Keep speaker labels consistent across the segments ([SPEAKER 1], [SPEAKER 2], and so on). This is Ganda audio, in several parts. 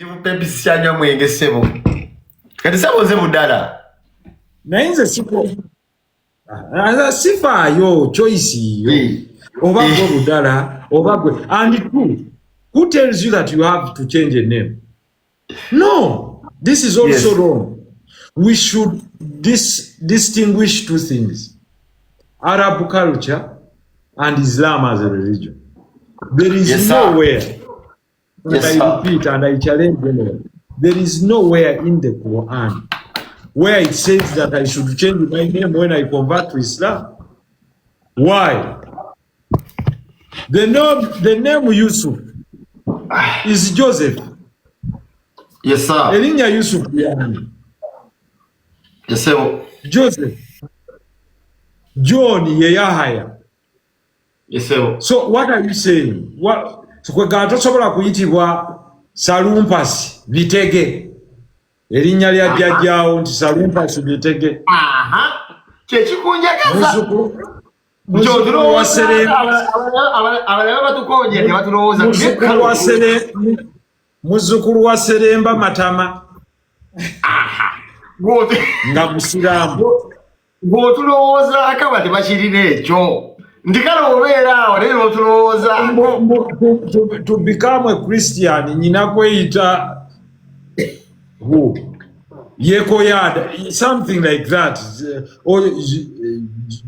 [SPEAKER 1] Pebisanya mwenge sebo. Kati sebo ze budala.
[SPEAKER 2] Nainze sipo. Sifa yo choice yo. Oba go budala, oba go. And who tells you that you have to change a name? No, this is also wrong. We should distinguish two things: Arab culture and Islam as a religion. There is nowhere. I repeat and I challenge anyone. There is nowhere in the Quran where it says that I should change my name when I convert to Islam. Why? The name Yusuf is Joseph.
[SPEAKER 1] Yes, sir.
[SPEAKER 2] Elinya Yusuf.
[SPEAKER 1] Yes, sir.
[SPEAKER 2] Joseph. John Yehaya.
[SPEAKER 1] Yes, sir.
[SPEAKER 2] So what are you saying? What? So kwe gatosobola kuyitibwa Salumpasi Bitege. Elinya lya byajjawo nti Salumpasi Bitege.
[SPEAKER 1] Aha. Kyekikunjagaza.
[SPEAKER 2] Muzukulu wa Seremba.
[SPEAKER 1] Abalaba batukonye tebatulowooza.
[SPEAKER 2] Muzukulu wa Seremba Matama.
[SPEAKER 1] Aha.
[SPEAKER 2] Nga Musiraamu.
[SPEAKER 1] Bw'otulowooza akaba tebakirina ekyo. Ndikala obeera awo naye n'otulowooza.
[SPEAKER 2] To become a Christian, nyina kweyita who? Yekoyada, something like that. Or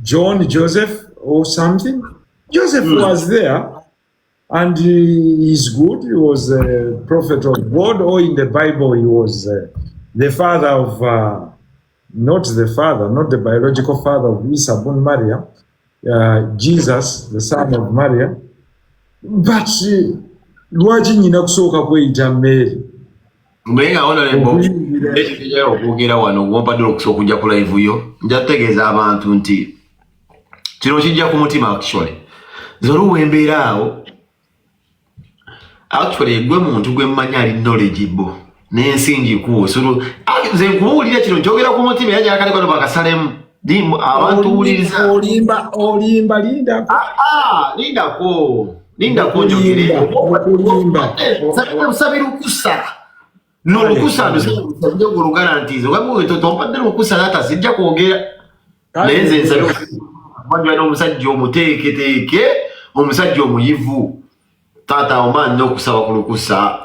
[SPEAKER 2] John, Joseph, or something. Joseph was there, and he's good. He was a prophet of God, or in the Bible, he was the father of, not the biological father of Isa born Maryam. Jesus, the son of Maria, but lwaki nyina kusooka kweyita Mary?
[SPEAKER 1] Mwenga honorable ekijja okwogera wano wompadde okusooka kujja ku live yo nja kutegeeza abantu nti kino kijja ku mutima actually zolu wembeera awo actually gwe muntu gwe mmanyi ali knowledgeable n'ensingi kuwo solo nze nkubuulira kino njogera ku mutima yajja akale kano bakasalemu abantu uliriza
[SPEAKER 2] olimba
[SPEAKER 1] lindako njogere sabira okusa n'olukusa ndusabijo gulugarantizo wabwe tompadde okusa data sijja kwogera lenze nsabyo wanjwa n'omusajja omuteeketeeke omusajja omuyivu taata omani n'okusaba ku lukusa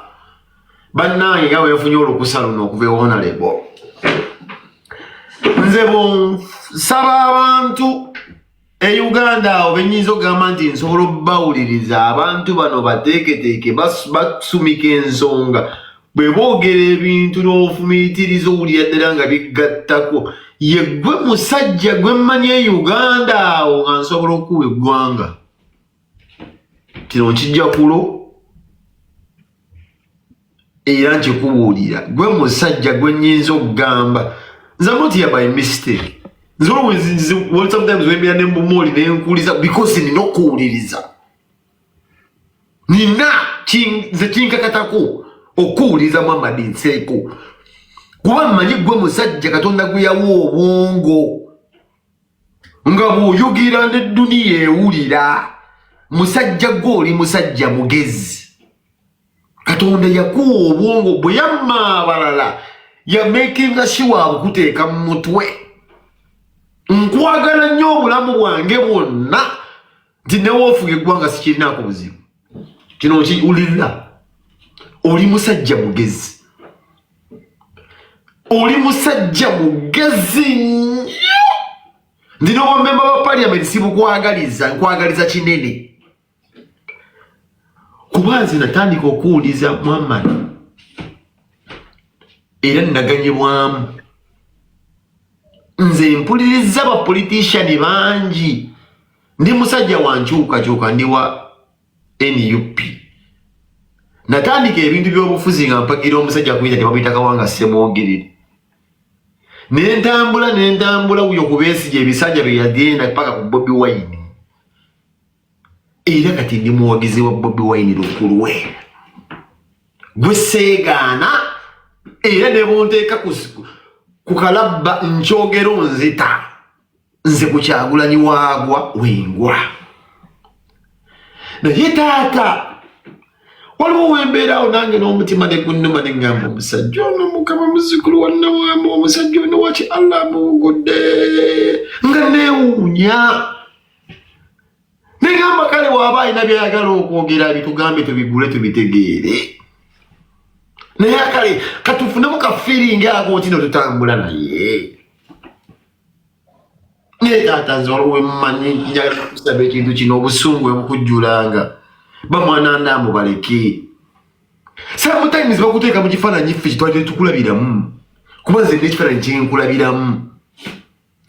[SPEAKER 1] bannange nga weefunye olukusa luno okuva ewonalebo nze saba abantu e Uganda awo benyinza okugamba nti nsobola obbawuliriza abantu bano bateeketeeke basumika ensonga bwe boogera ebintu n'ofumiitiriza owulira ddala nga bigattako ye gwe musajja gwe mmanyi e Uganda awo nga nsobola okuwa eggwanga kino nkijja kulo era nkikubuulira gwe musajja gwe nnyinza okugamba nze not here by mistake. There's always sometimes when we are nembo moli nenkuliza because nina okuwuliriza. Nina nze kinkakatako okuwuliriza Muhammad Nsereko. Kuba mmanyi gwe musajja Katonda gwe yawa obwongo. Nga bw'oyogera n'edduniya ewulira. Musajja gw'oli musajja mugezi. Katonda yakuwa obwongo bwe yamma abalala. Ya making sure akuteeka mu mutwe. Nkwagala nnyo obulamu bwange bwonna nti newofuga eggwanga sikirinaako buzibu. Kino kiwulirira. Oli musajja mugezi. Oli musajja mugezi nnyo. Ndina obwamemba ba parliament sibukwagaliza, nkwagaliza kinene. Kuba nze natandika okuwuliza Muhammad. Era naganyibwamu. Nze mpuliriza ba politician bangi. Ndi musajja wankyukakyuka ndi wa NUP. Natandika ebintu by'obufuzi nga mpagira omusajja kuyita tebamuyita Kawanga Ssemwogerere. Nentambula uyo kubesigye ebisajja bye yagenda paka ku Bobi Wine. Era kati ndi muwagizi wa Bobi Wine lukulwe. Gwe seegaana era ne bonteeka ku kalabba nkyogero nzita nze ku Kyagulanyi waagwa wengwa. Naye taata waliwo wembeeraawo nange n'omutima ne gunnuma ne ŋŋamba omusajja ono mukama muzzukulu wa Nawamba omusajja ono waki Allah mubugudde nga neewuunya ne ŋŋamba kale waaba alina byayagala okwogera bitugambe tubigule tubitegeere naye kale katufunemu kafiiringi ako nti no tutambula naye naye taata nze waliwo mmanyi njagala kusaba ekintu kino obusungu ebukujjulanga bamwanandaamu baleke sometimes bakuteeka mu kifaananyi ffe kitwalire tukulabiramu kuba nze n'ekifaananyi kyenkulabiramu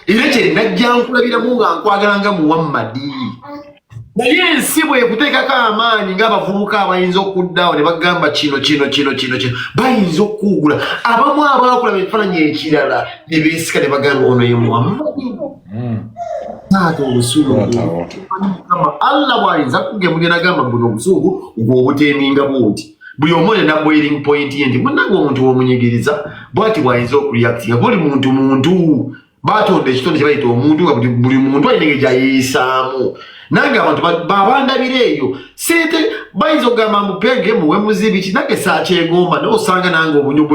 [SPEAKER 1] era kye najja nkulabiramu nga nkwagala nga Muhammadi naye ensi bwekuteekako amaanyi ng'abavubuka abayinza okuddawo ne bagamba kino bayinza okuwugula abamu abakulaba ekifaananyi ekirala ne beesika ne bagamba ono ye Muhammadi taata obusungu Allah bwayinza kugemulira nagamba buno obusungu ng'obuteeminga bwoti buli omu olina boiling point ye nti munnange omuntu w'omunyigiriza bwati bwayinza okureactinga buli muntu batonda ekitonde kye bayita omuntu nga buli muntu alina engeri gyayeeyisaamu nange abantu babandabira eyo sente bayinza okugamba mupenge muwe muzibiki nange saakyegomba naye osanga nange obunyu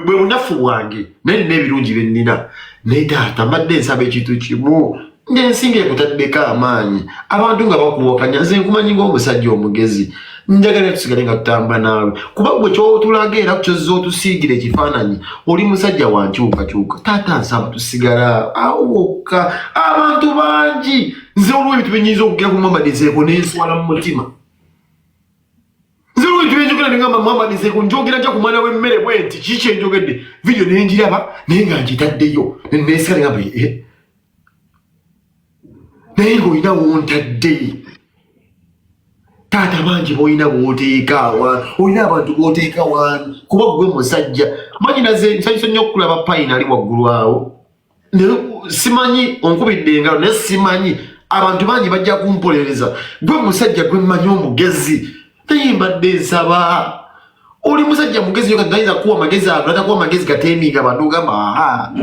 [SPEAKER 1] bwe bunafu bwange naye nina ebirungi bye nnina naye taata mbadde nsaba ekintu kimu ng'ensinga ekutaddeko amaanyi abantu nga bakuwakanya nze nkumanyi ng'omusajja omugezi njagala tusigale nga tutamba naawe kuba gwe kyotulaga era kyozza otusiigira ekifaananyi oli musajja wankyukakyuka taata nsaba tusigala awokka abantu bangi nze olwo ebintu byenyinza okugera ku Muhammad Nsereko nenswala mu mutima nze olwo ebintu byenjogera nengamba Muhammad Nsereko njogera nja ku mwana w'emmere bwe nti kiki kyenjogedde vidiyo nenjiraba naye nga nkitaddeyo nesigala ngamba naye ng'olina wontadde taata bangi boolina booteeka awantu olina abantu booteeka wantu kuba gwe musajja manyi naze nsanyusa nnyo okulaba payina ali waggulu awo simanyi onkubidde engalo naye simanyi abantu bangi bajja kumpolereza gwe musajja gwe mmanyi omugezi naye mbadde nsaba oli musajja mugezi yo katayinza kuwa magezi ago natakuwa magezi gateeminga abantu gamba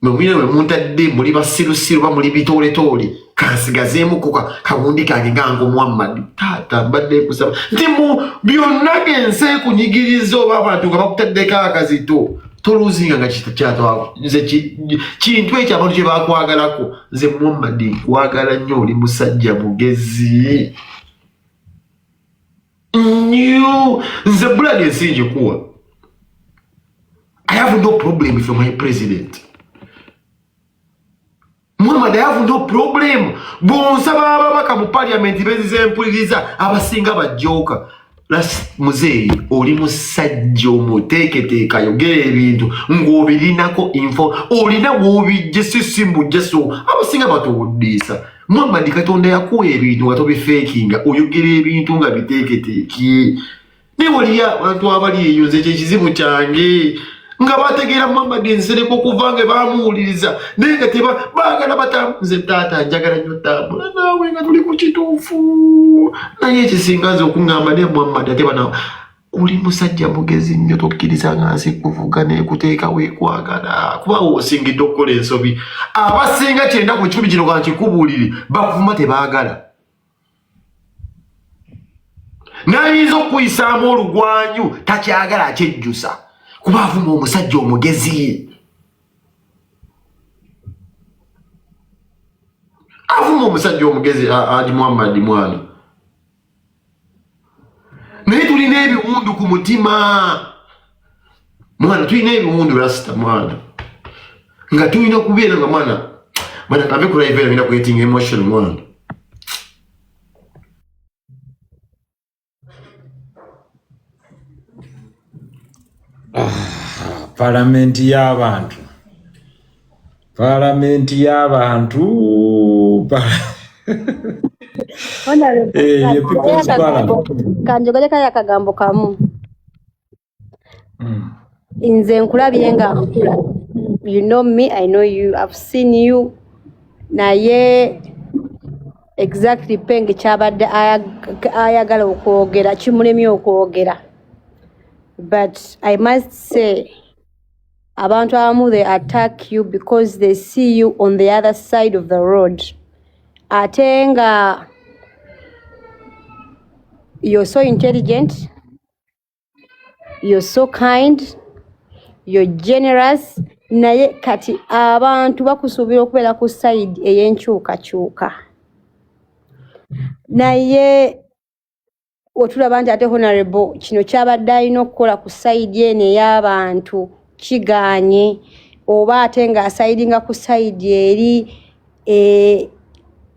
[SPEAKER 1] mwine we muntadde muli basirusiru ba muli bitooletoole kansigazeemuko kawundi kange ngange Muhammad taata mbadde kusaba nti mu byonna gense kunyigiriza oba abantu nga bakutaddeko akazito toluzinga nga nze kintu ekyo abantu kye bakwagalako nze Muhammad nkwagala nnyo oli musajja mugezi nnyo nze buladi ensi ngikuwa I have no problem with my president Muhammad, I have no problem. Bonsaba ababaka mu parliament bezize mpuliriza abasinga bajjoka. Muzeeyi oli musajja omuteeketeeka yogera ebintu ng'obirinako info olina w'obijje sisimujje so abasinga batowuddiisa. Muhammad Katonda yakuwa ebintu nga tobifeekinga oyogera ebintu nga biteeketeeki. Ne waliya abantu abali eyo nze kyekizibu kyange. Nga bategeera Muhammad Nsereko kuva nga baamuwuliriza naye nga baagala batambuze taata njagala nnyo tambula naawe nga tuli ku kituufu naye ekisinga nze okuŋŋamba ne Muhammad ate bana oli musajja mugezi nnyo tokkiriza nga nsi kuvuga neekuteekawo ekwagala kuba osingidde okukola ensobi abasinga 90% kino ka nkikubuulire bakuvuma tebaagala nayinza okuyisaamu olugwanyu takyagala akyejjusa kuba avuma omusajja omugezi avuma omusajja omugezi adi Muhammad mwana naye tulina ebiwundu ku mutima mwana tulina ebiwundu rasita mwana nga tulina kubeera nga mwana kave kulaiva ngenda kuetinga emotion mwana
[SPEAKER 2] Palamenti y'abantu
[SPEAKER 3] kanjogere kaya akagambo kamu nze nkulabye nga you know me, I know you, I've seen you naye exactly Peng kyabadde ayagala okwogera kimulemye okwogera. But I must say, abantu abamu they attack you because they see you on the other side of the road. Ate nga you're so intelligent, you're so kind, you're generous, naye kati abantu bakusuubira okubeera ku side ey'enkyukakyuka. Naye otulaba nti ate honorable kino kyabadde alina okukola ku side eno ey'abantu kigaanye, oba ate ng'asayidinga ku side eri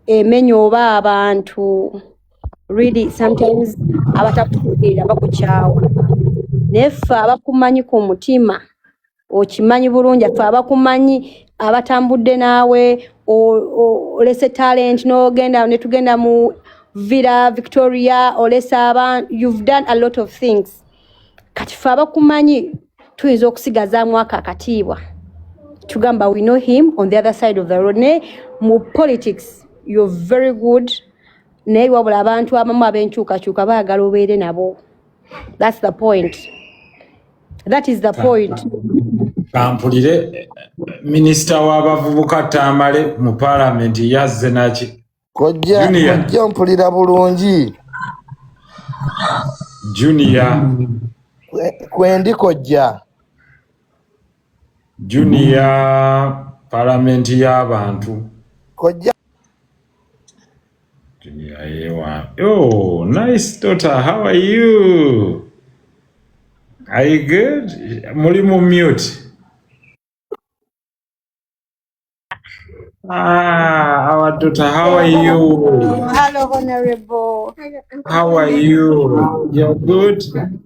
[SPEAKER 3] emenya oba abantu. Really sometimes abatakutegeera bakukyawa. Naye ffe abakumanyi ku mutima okimanyi bulungi, ffe abakumanyi abatambudde naawe olese talent n'ogenda ne tugenda mu Villa Victoria olesa abantu, you've done a lot of things. Kati ffe abakumanyi tuyinza okusigazaamu akakatiibwa tugamba we know him on the other side of the road. Ne mu politics you're very good. Naye wabula abantu abamu ab'enkyukakyuka baagala obeere nabo. That's the point. That is the point.
[SPEAKER 2] Kampulire minisita w'abavubuka Tamale mu parliament yazze naki.
[SPEAKER 4] Kojja mpulira bulungi.
[SPEAKER 2] Junior.
[SPEAKER 4] Kwendi kojja.
[SPEAKER 2] Junior parliament y'abantu.
[SPEAKER 4] Kojja.
[SPEAKER 2] Junior, oh, nice daughter. How are you? Are you good? Mulimu mute. Our daughter, how are you?
[SPEAKER 3] Hello, Honorable.
[SPEAKER 2] How are you? You're good?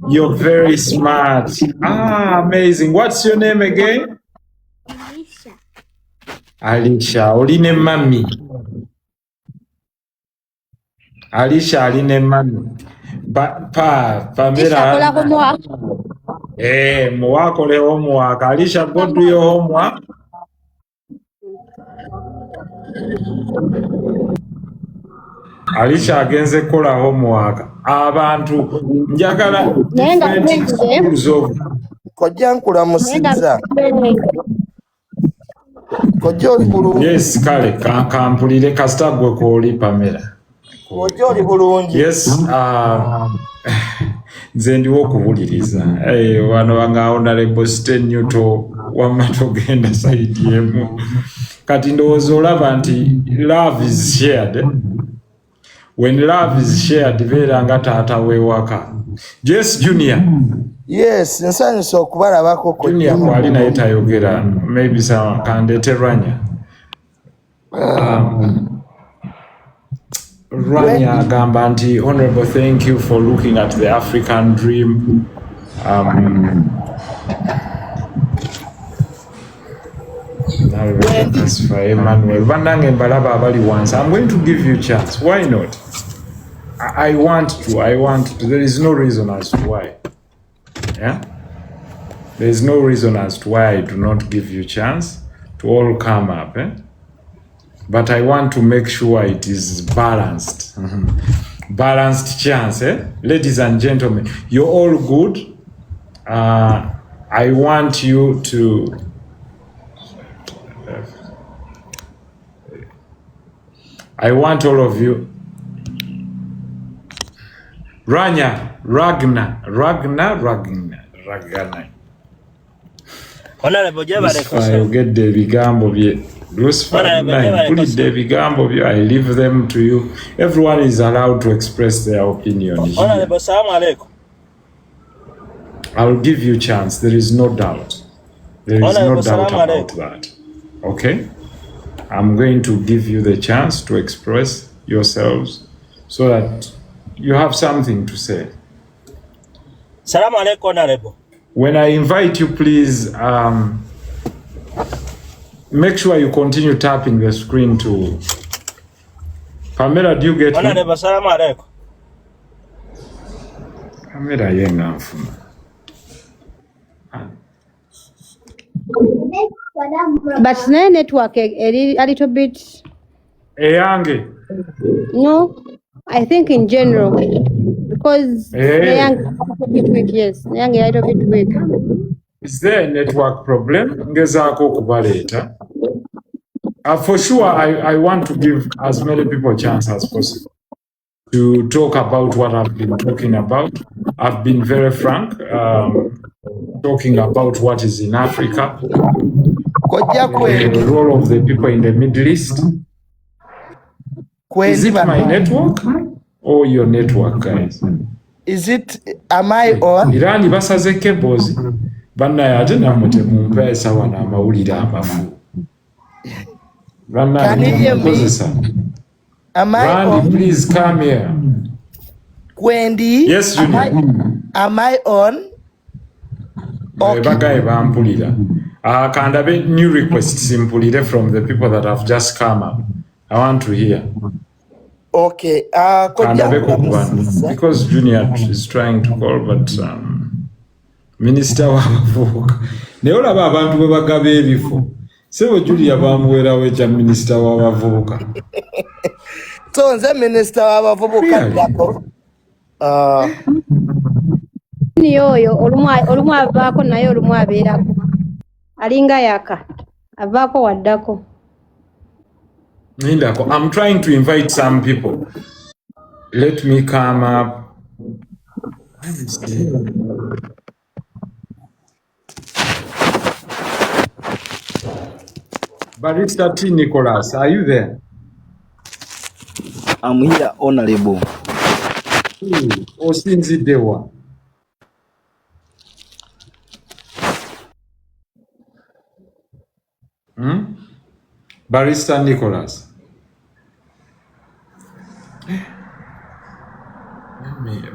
[SPEAKER 2] You're very smart. Amazing. What's your name again? Alicia. Oline mami. Alicia aline mami. Pamela. Mwakole homework. Alicia, go do your homework. Alicia agenze kola homework. Abantu njagala different schools of
[SPEAKER 4] kojja nkulamusizza. Kojja oli bulungi.
[SPEAKER 2] Yes, kale kampulire kasita gwe kwoli Pamela.
[SPEAKER 4] Kojja oli bulungi.
[SPEAKER 2] Yes, nze ndiwo okuwuliriza. Wano wanga honorable Sten Newto wamma togenda side yemu. Kati ndowooza olaba nti love is shared. When love is shared, beera nga taata w'ewaka. Yes, Junior.
[SPEAKER 4] Yes, nsanyusa okubalabako ko.
[SPEAKER 2] Junior kwali naye tayogera. Maybe some kandete Ranya. Ranya agamba nti, Honorable, thank you for looking at the African dream. That's for Emmanuel. I'm going to give you a chance. Why not? I want to. There is no reason as to why. Yeah? There is no reason as to why I do not give you a chance to all come up. But I want to make sure it is balanced. Balanced chance. Ladies and gentlemen, you're all good. I want you to... I want all of you. Ragna.
[SPEAKER 5] Honorable
[SPEAKER 2] Lucifer, get the bigambo bye. Lucifer, put the bigambo bye. I leave them to you. Everyone is allowed to express their opinion.
[SPEAKER 5] Honorable, salamu alaikum.
[SPEAKER 2] I'll give you a chance. There is no doubt. There is no doubt about that. Okay? I'm going to give you the chance to express yourselves so that you have something to say.
[SPEAKER 5] Salamu alaikum, Honorable.
[SPEAKER 2] When I invite you, please make sure you continue tapping the screen to... Pamela, do you get me?
[SPEAKER 5] Honorable, salamu alaikum.
[SPEAKER 2] Pamela, yenga mfuma.
[SPEAKER 3] But no network a little bit.
[SPEAKER 2] Eyange.
[SPEAKER 3] No, I think in general because Neyange a bit weak. Yes, Neyange a little bit weak.
[SPEAKER 2] Is there a network problem? Ngezako kubaleta. For sure, I want to give as many people a chance as possible. to talk about what I've been talking about. I've been very frank, talking about what is in Africa, the role of the people in the Middle East. Is it my network or your network, guys?
[SPEAKER 4] Is it, am I on?
[SPEAKER 2] Irani basaze Kyebekoze. Banna yate namute mumpe sawa na mawulire amafu. Banna
[SPEAKER 4] Can you hear me? Am I
[SPEAKER 2] Randy,
[SPEAKER 4] on?
[SPEAKER 2] please come here.
[SPEAKER 4] Wendy?
[SPEAKER 2] Yes, Junior.
[SPEAKER 4] Am I on?
[SPEAKER 2] Bagaye bampulira. Kandabe new requests simpulire from the people that have just come up. I want to hear.
[SPEAKER 4] Okay.
[SPEAKER 2] Because Junior is trying to call, but Minister w'abavubuka. Naye olaba abantu bwe bagaba ebifo. Sebo Julia bamuwerawo ekya Minister w'abavubuka.
[SPEAKER 4] So nze Minister w'abavubuka ddako.
[SPEAKER 3] Ni oyo olumu avaako naye olumu abeerako. Alinga yaka. Avaako waddako.
[SPEAKER 2] I'm trying to invite some people. Let me come up. Barrister T. Nicholas, are you there?
[SPEAKER 6] I'm here, Honorable.
[SPEAKER 2] Osinzi Dewa. Barrister Nicholas.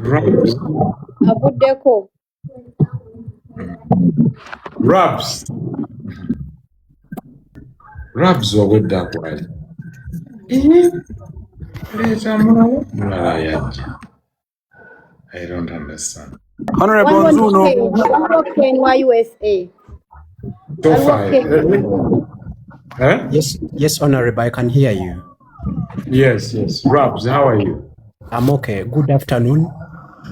[SPEAKER 2] Rabs.
[SPEAKER 3] Abuddeko.
[SPEAKER 2] Rabs. Rabs wagedda kwali. I don't understand.
[SPEAKER 6] Honorable Zuno.
[SPEAKER 3] Ken wa USA.
[SPEAKER 7] Yes, Honorable, I can hear you.
[SPEAKER 2] Yes. Rabs, how are you?
[SPEAKER 7] I'm okay. Good afternoon.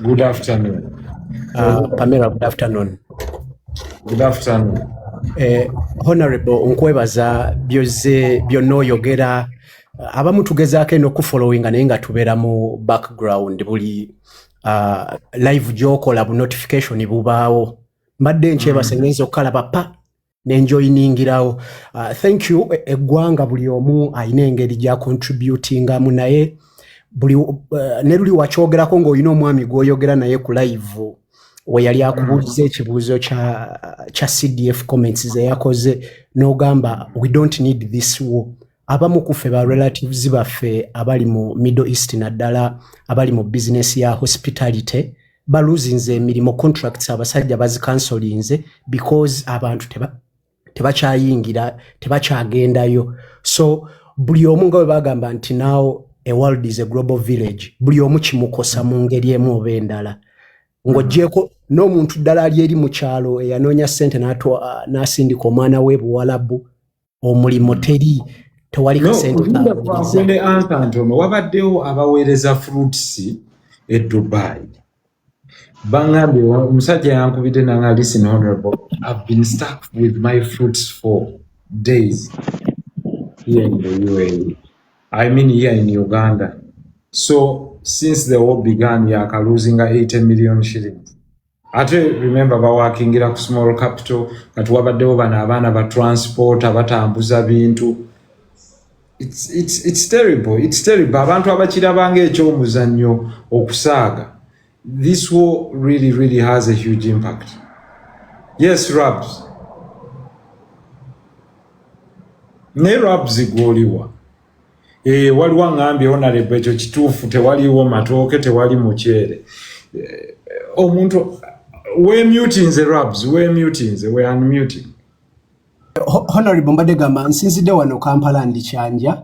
[SPEAKER 2] Good afternoon.
[SPEAKER 7] Pamela, good afternoon.
[SPEAKER 2] Good afternoon.
[SPEAKER 7] Honorable, nkwebaza byonna oyogera abamu tugezaako eno okufollowinga naye nga tubeera mu background buli live gy'okola bu notification bubaawo. Mbadde nkyebase ngenza okukalaba pa nenjoyiningirawo. Thank you. Eggwanga buli omu alina engeri gya contributingamu naye ne luli wakyogerako ng'olina omwami gw'oyogera naye ku live we yali akubuuliza ekibuuzo kya CDF comments ze yakoze n'ogamba we don't need this war. Abamu ku ffe ba relatives baffe abali mu Middle East naddala abali mu business ya hospitality baluzinze emirimu contracts abasajja bazikansolinze because abantu tebakyayingira tebakyagendayo. So buli omu nga bwe bagamba nti now a world is a global village, buli omu kimukosa mu ngeri emu oba endala. Ng'oggyeko n'omuntu ddala ali eri mu kyalo eyanoonya ssente n'asindika omwana we Buwalabu omulimo tewali kasente
[SPEAKER 2] ntono wabaddewo abaweereza fruits e Dubai. Bangambye omusajja yankubidde nanga listen honorable, I've been stuck with my fruits for days here in the UAE. I mean here in Uganda. So since the war began, yaka losing 80 million shillings. Ate remember bawakingira ku small capital kati wabaddewo bana abaana ba transport abatambuza bintu. It's terrible. It's terrible. Abantu abakirabanga ekyomuzannyo okusaaga. This war really has a huge impact. Yes, Rabs. Ne Rabs gwoliwa. Waliwo ngambye honorable ekyo kituufu tewaliwo matooke tewali muceere. Omuntu wemutinze Rabs, wemutinze, we unmuting.
[SPEAKER 7] Honorable mbadde gamba nsinzidde wano Kampala ndi kyanja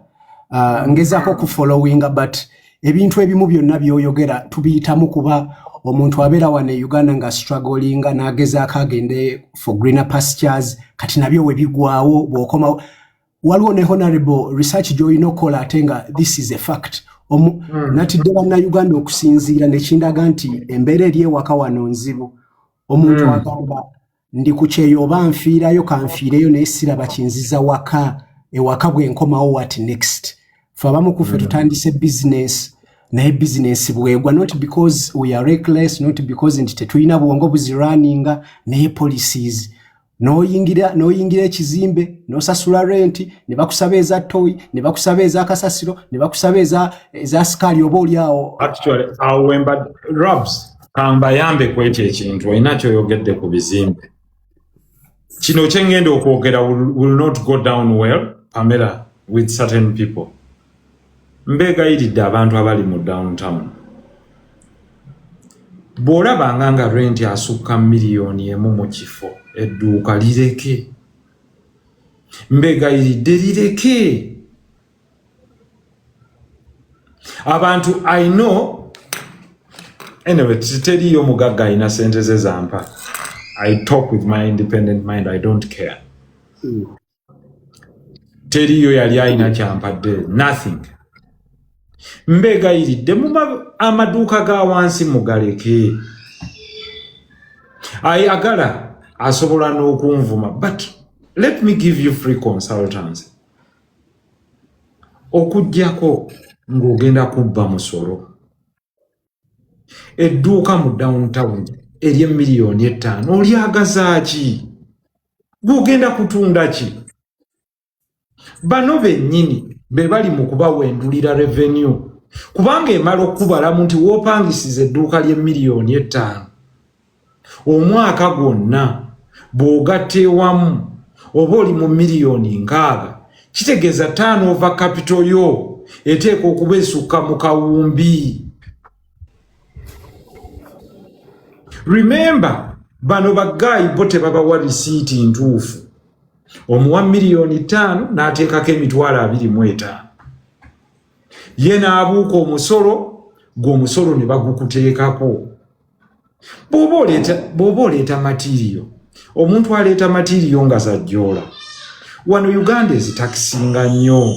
[SPEAKER 7] ngezaako kufollowinga but ebintu ebimu byonna by'oyogera tubiyitamu kuba omuntu abeera wano e Uganda nga strugglinga n'agezaako agende for greener pastures kati nabyo we bigwawo bw'okomawo. Waliwo ne honorable research gy'olina okukola ate nga this is a fact. Natidde bannayuganda okusinziira nekindaga nti embeera eri ewaka wano nzibu. Omuntu agamba ndi ku kyeyo oba nfiirayo kanfiireyo naye siraba kinziza waka ewaka bwe nkomawo what next. Ffe abamu ku ffe tutandise business naye business bwegwa, not because we are reckless, not because nti tetulina bwongo buzirunninga, naye policies noyingira ekizimbe nosasula renti ne bakusaba eza toyi ne bakusaba eza kasasiro ne bakusaba eza sikali oba oliawo.
[SPEAKER 2] Actually awemba Robs kamba yambe kweti ekintu inacho yogedde ku bizimbe kino kyengenda okwogera will not go down well, Pamela, with certain people. Mbegayiridde abantu abali mu downtown. Bw'olabanga nga rent asukka miliyoni emu mu kifo edduuka lireke. Mbegayiridde lireke. Abantu I know anyway teriyo mugagga alina sente ze zampa. I talk with my independent mind. I don't care. Teriyo yali alina kyampadde nothing. Mbegayiridde mu amaduuka ga wansi mugaleke. Ayagala asobola n'okunvuma, but let me give you free consultancy. Okujjako ng'ogenda kubba musolo. Edduuka mu downtown erye miliyoni 5 olyagaza ki? Gugenda kutunda ki? Bano bennyini be bali mu kubawendulira revenue. Kubanga emala okubalamu nti woopangisiza edduuka lye miliyoni 5 omwaka gwonna bw'ogatta ewamu oba oli mu miliyoni 6 kitegeeza turnover capital yo eteeka okuba esukka mu kawumbi. Remember, bano bagayi bo tebabawa risiiti ntuufu. Omuwa miliyoni 5 n'ateekako emitwalo 25. Ye n'abuuka omusolo, gw'omusolo ne bagukuteekako. Bw'oba oleeta matiriyo, omuntu aleeta matiriyo nga zajjoola. Wano Uganda ezitakisinga nnyo.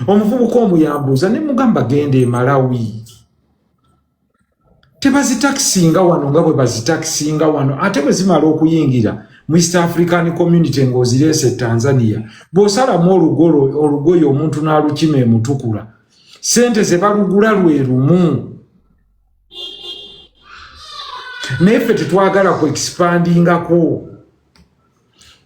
[SPEAKER 2] Omuvubuka omuyambuuza ne mugamba genda e Malawi. Tebazitakisinga wano nga bwe bazitakisinga wano, ate bwe zimala okuyingira mu East African Community ng'ozireese Tanzania, bw'osalamu olugoye omuntu n'alukima emutukula, sente ze balugula lwe lumu. Naye ffe tetwagala ku expandingako.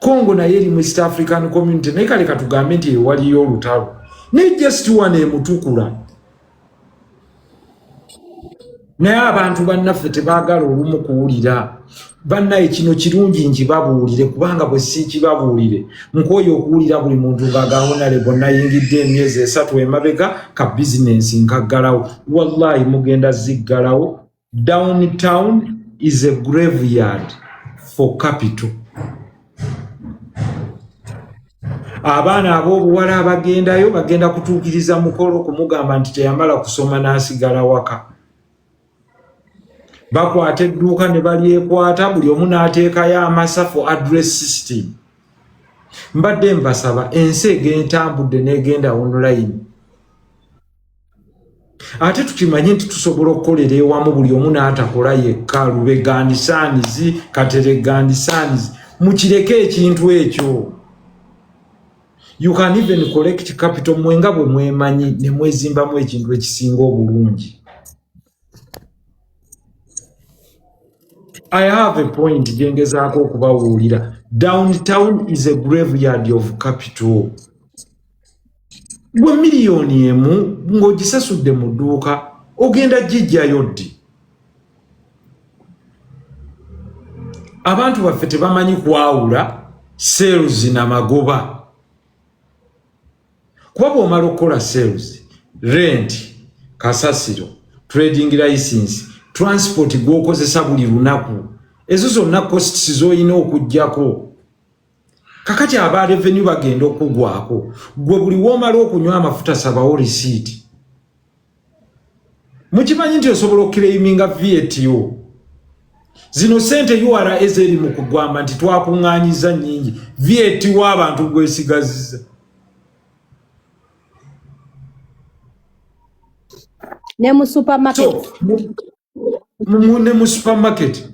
[SPEAKER 2] Congo naye eri mu East African Community, naye kale katugambe nti ewaliyo olutalo. Ne just one emutukula. Naye abantu bannaffe tebaagala olumu kuwulira. Bannaye kino kirungi nkibabuulire kubanga bwe si kibabuulire nkooye okuwulira buli muntu ng'agahonale bonna yingidde emyezi 3 emabega ka bizinensi nkaggalawo. Wallahi mugenda ziggalawo. Downtown is a graveyard for capital. Abaana ab'obuwala abagendayo bagenda kutuukiriza mukolo kumugamba nti teyamala kusoma n'asigala waka. Bakwata edduuka ne balyekwata buli omu n'ateekayo amasa for address system. Mbadde mbasaba ensi egentambudde n'egenda online. Ate tukimanye nti tusobola okukolera ewamu buli omu n'atakola yekka lubegandisaanizi kateregandisaanizi. Mukireke ekintu ekyo. You can even collect capital mwenga bwe mwemanyi ne mwezimbamu ekintu ekisinga obulungi. I have a point jengezaako okubawuulira. Downtown is a graveyard of capital. Gwe miliyoni emu ng'ogisasudde mu dduuka ogenda gijjayo ddi? Abantu baffe tebamanyi kwawula sales na magoba. Kuba bw'omala okukola sales, rent, kasasiro, trading license, transport gw'okozesa buli lunaku, ezo zonna costs z'olina okuggyako. Kakati aba revenue bagenda okugwako, gwe buli w'omala okunywa amafuta sabawo risiiti. Mukimanyi nti osobola okkireiminga VAT yo. Zino sente URA ezeri mu kugwamba nti twakuŋŋaanyiza nnyingi, VAT w'abantu gwesigaziza.
[SPEAKER 3] Ne mu supermarket.
[SPEAKER 2] Ne mu supermarket.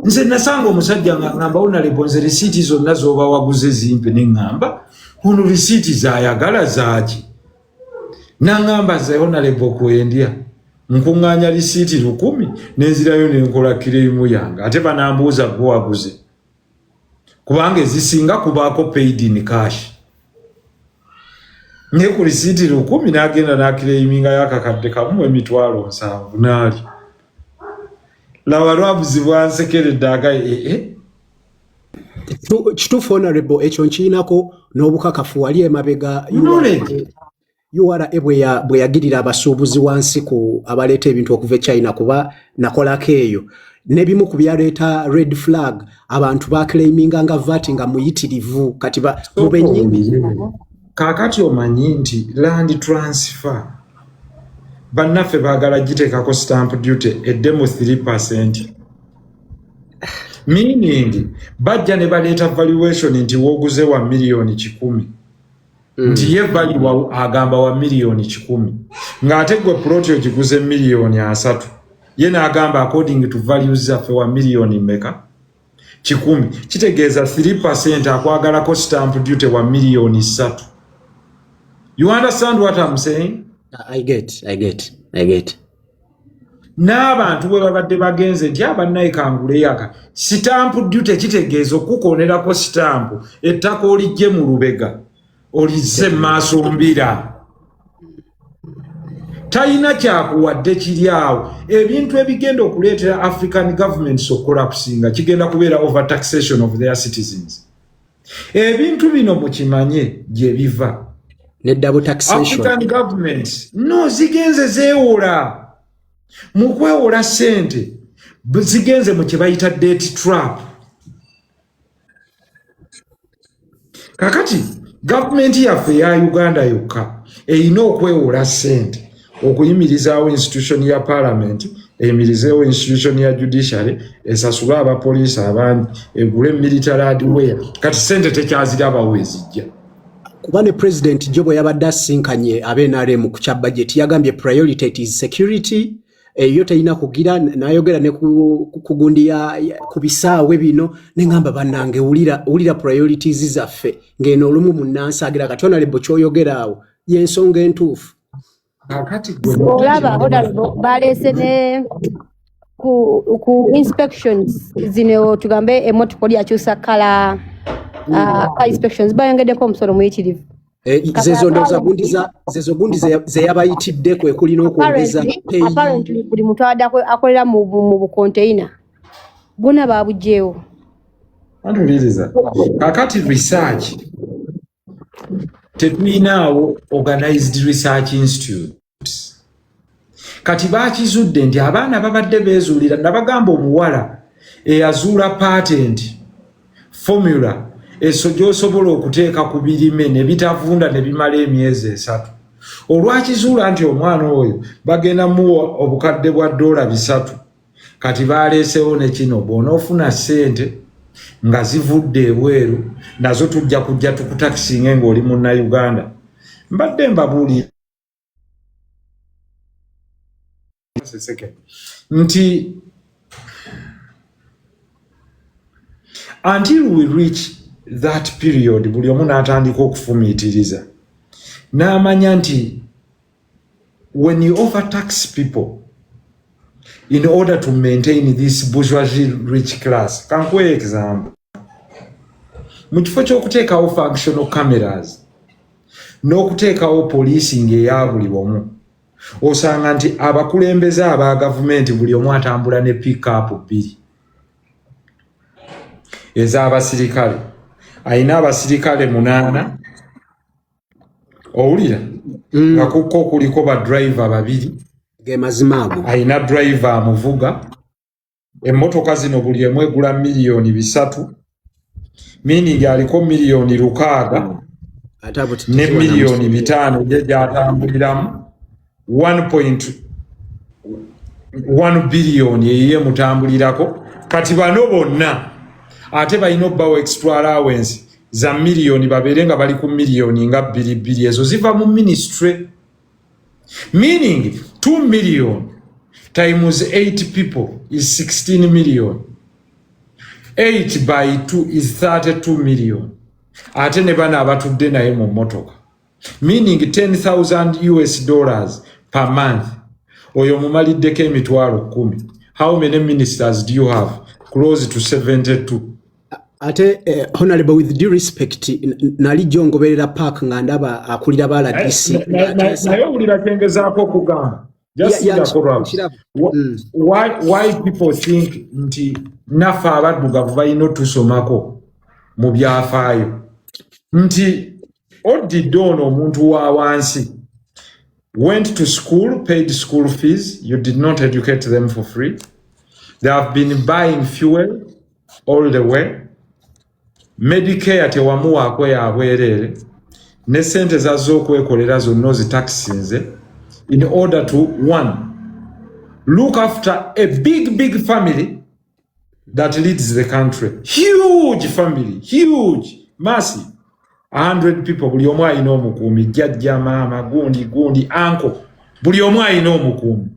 [SPEAKER 2] Nze nasanga omusajja ngamba honorable nze risiiti zonna z'oba waguze zimpe ne ngamba ono risiiti zaayagala zaaki. Nangamba ze Honorable Kwendia nkuŋŋaanya lisiiti 1000 nenzirayo nenkola kireimu yange ate banambuuza gwe waguze kubanga ezisinga kubaako paid in cash ne ku lisiiti 1000 n'agenda n'akireimingayo akakadde kamu emitwalo 7 n'ali lawa lwabuzi bwansekeredde agaye
[SPEAKER 7] kituufu Honorable ekyo nkirinako n'obukakafu wali emabega URA bwe yagirira abasuubuzi wansi ku abaleeta ebintu okuva e China kuba nakolako eyo n'ebimu ku byaleeta red flag abantu bakleiminga nga VAT nga muyitirivu kati mubenyi
[SPEAKER 2] kaakati omanyi nti land transfer bannaffe baagala giteekako stamp duty eddemu 3%. Meaning bajja ne baleeta valuation nti woguze wa milioni 10 nti ye value agamba wa milioni 10 ng'ate gwe plot ogiguze milioni 3 ye n'agamba according to values zaffe wa milioni meka 10 kitegeeza 3% akwagalako stamp duty wa milioni 3. You understand what I'm saying?
[SPEAKER 7] I get.
[SPEAKER 2] N'abantu bwe babadde bagenze nti abannaye kangule yaka stamp duty kitegeeza okukonerako stamp ettaka olijje mu lubega olize maaso mbira talina kyakuwadde kiri awo ebintu ebigenda okuleetera African governments collapsinga kigenda kubeera overtaxation of their citizens. Ebintu bino mukimanye gye biva
[SPEAKER 7] ne double taxation.
[SPEAKER 2] African governments no zigenze zeewola mu kwewola ssente zigenze mu kye bayita debt trap. Kakati gavumenti yaffe eya Uganda yokka erina okwewola ssente okuyimirizaawo institution ya parliament, eyimirizeewo institution ya judiciary, esasule abapoliisi abangi, egule military hardware. Kati ssente tekyazirabawo ezijja.
[SPEAKER 7] Kuba ne President Jobo yabadde asinkanye abe-NRM ku kya budget yagambye priority is security. Eyo teyina kugira nayogera ne kugundi ku bisaawe bino nengamba bannange ulira priorities zaffe ngeno olumu munnansagira kati Honorable kyoyogeraawo yensonga entuufu.
[SPEAKER 3] Olaba baleese ne ku inspections zino tugambe emotoka lyakyusa kala inspections bayongeddeko omusolo muyitirivu.
[SPEAKER 7] Zezo gundi ze yabayitidde kwe kulina okwongeza
[SPEAKER 3] apparently buli muntu akolera mu bukonteina bwonna baabugyeewo.
[SPEAKER 2] Antuuliriza kakati research tetulinawo organized research institutes. Kati baakizudde nti abaana babadde beezuulira nabagamba omuwala eyazuula patent formula eso gy'osobola okuteeka ku birime ne bitavunda ne bimala emyezi 3. Olwakizuula nti omwana oyo bagenda muwa obukadde bwa $3. Kati baaleesewo ne kino bw'onoofuna ssente nga zivudde ebweru nazo tujja kujja tukutakisinge ng'oli munnayuganda. Mbadde mbabuulira nti until we reach that period buli omu n'atandika okufumiitiriza n'amanya nti when you overtax people in order to maintain this bourgeoisie rich class. Kankuwe example mu kifo ky'okuteekawo functional cameras n'okuteekawo policing eya buli omu osanga nti abakulembeze aba gavumenti buli omu atambula ne pick-up 2 ez'abasirikale. Ayina abasirikale 8 owulira nga kuko kuliko ba driver 2
[SPEAKER 7] ge mazimaago.
[SPEAKER 2] Ayina driver amuvuga. Emmotoka zino buli emu egula milioni 3 meaning aliko milioni 600 ne milioni 5 je gyatambuliramu 1.1 billion yeye mutambulirako. Kati bano bonna ate balina obbawo extra allowance za milioni babeere nga bali ku milioni nga 2 ezo ziva mu ministry. Meaning 2 million times 8 people is 16 million. 8 by 2 is 32 million. Ate ne bana abatudde naye mu motoka meaning $10,000 per month. Oyo mumaliddeko emitwalo 10. How many ministers do you have? Close to 72.
[SPEAKER 7] Ate honorable, with due respect, nali jongoberera park nga ndaba akulira bala DC.
[SPEAKER 2] Naye owulira kyengezaako okugamba. Just why people think nti naffe abaddugavu balina otusomako mu byafaayo. Nti odidde ono omuntu wa wansi went to school, paid school fees, you did not educate them for free. They have been buying fuel all the way. Medicare tewamuwaako ya bwerere. Ne sente zaz'okwekolera zonna ozitakisinze in order to, one, look after a big family that leads the country. Huge family, huge, massive. 100 people, buli omu alina omukuumi, jjajja, maama, gundi, uncle, buli omu alina omukuumi.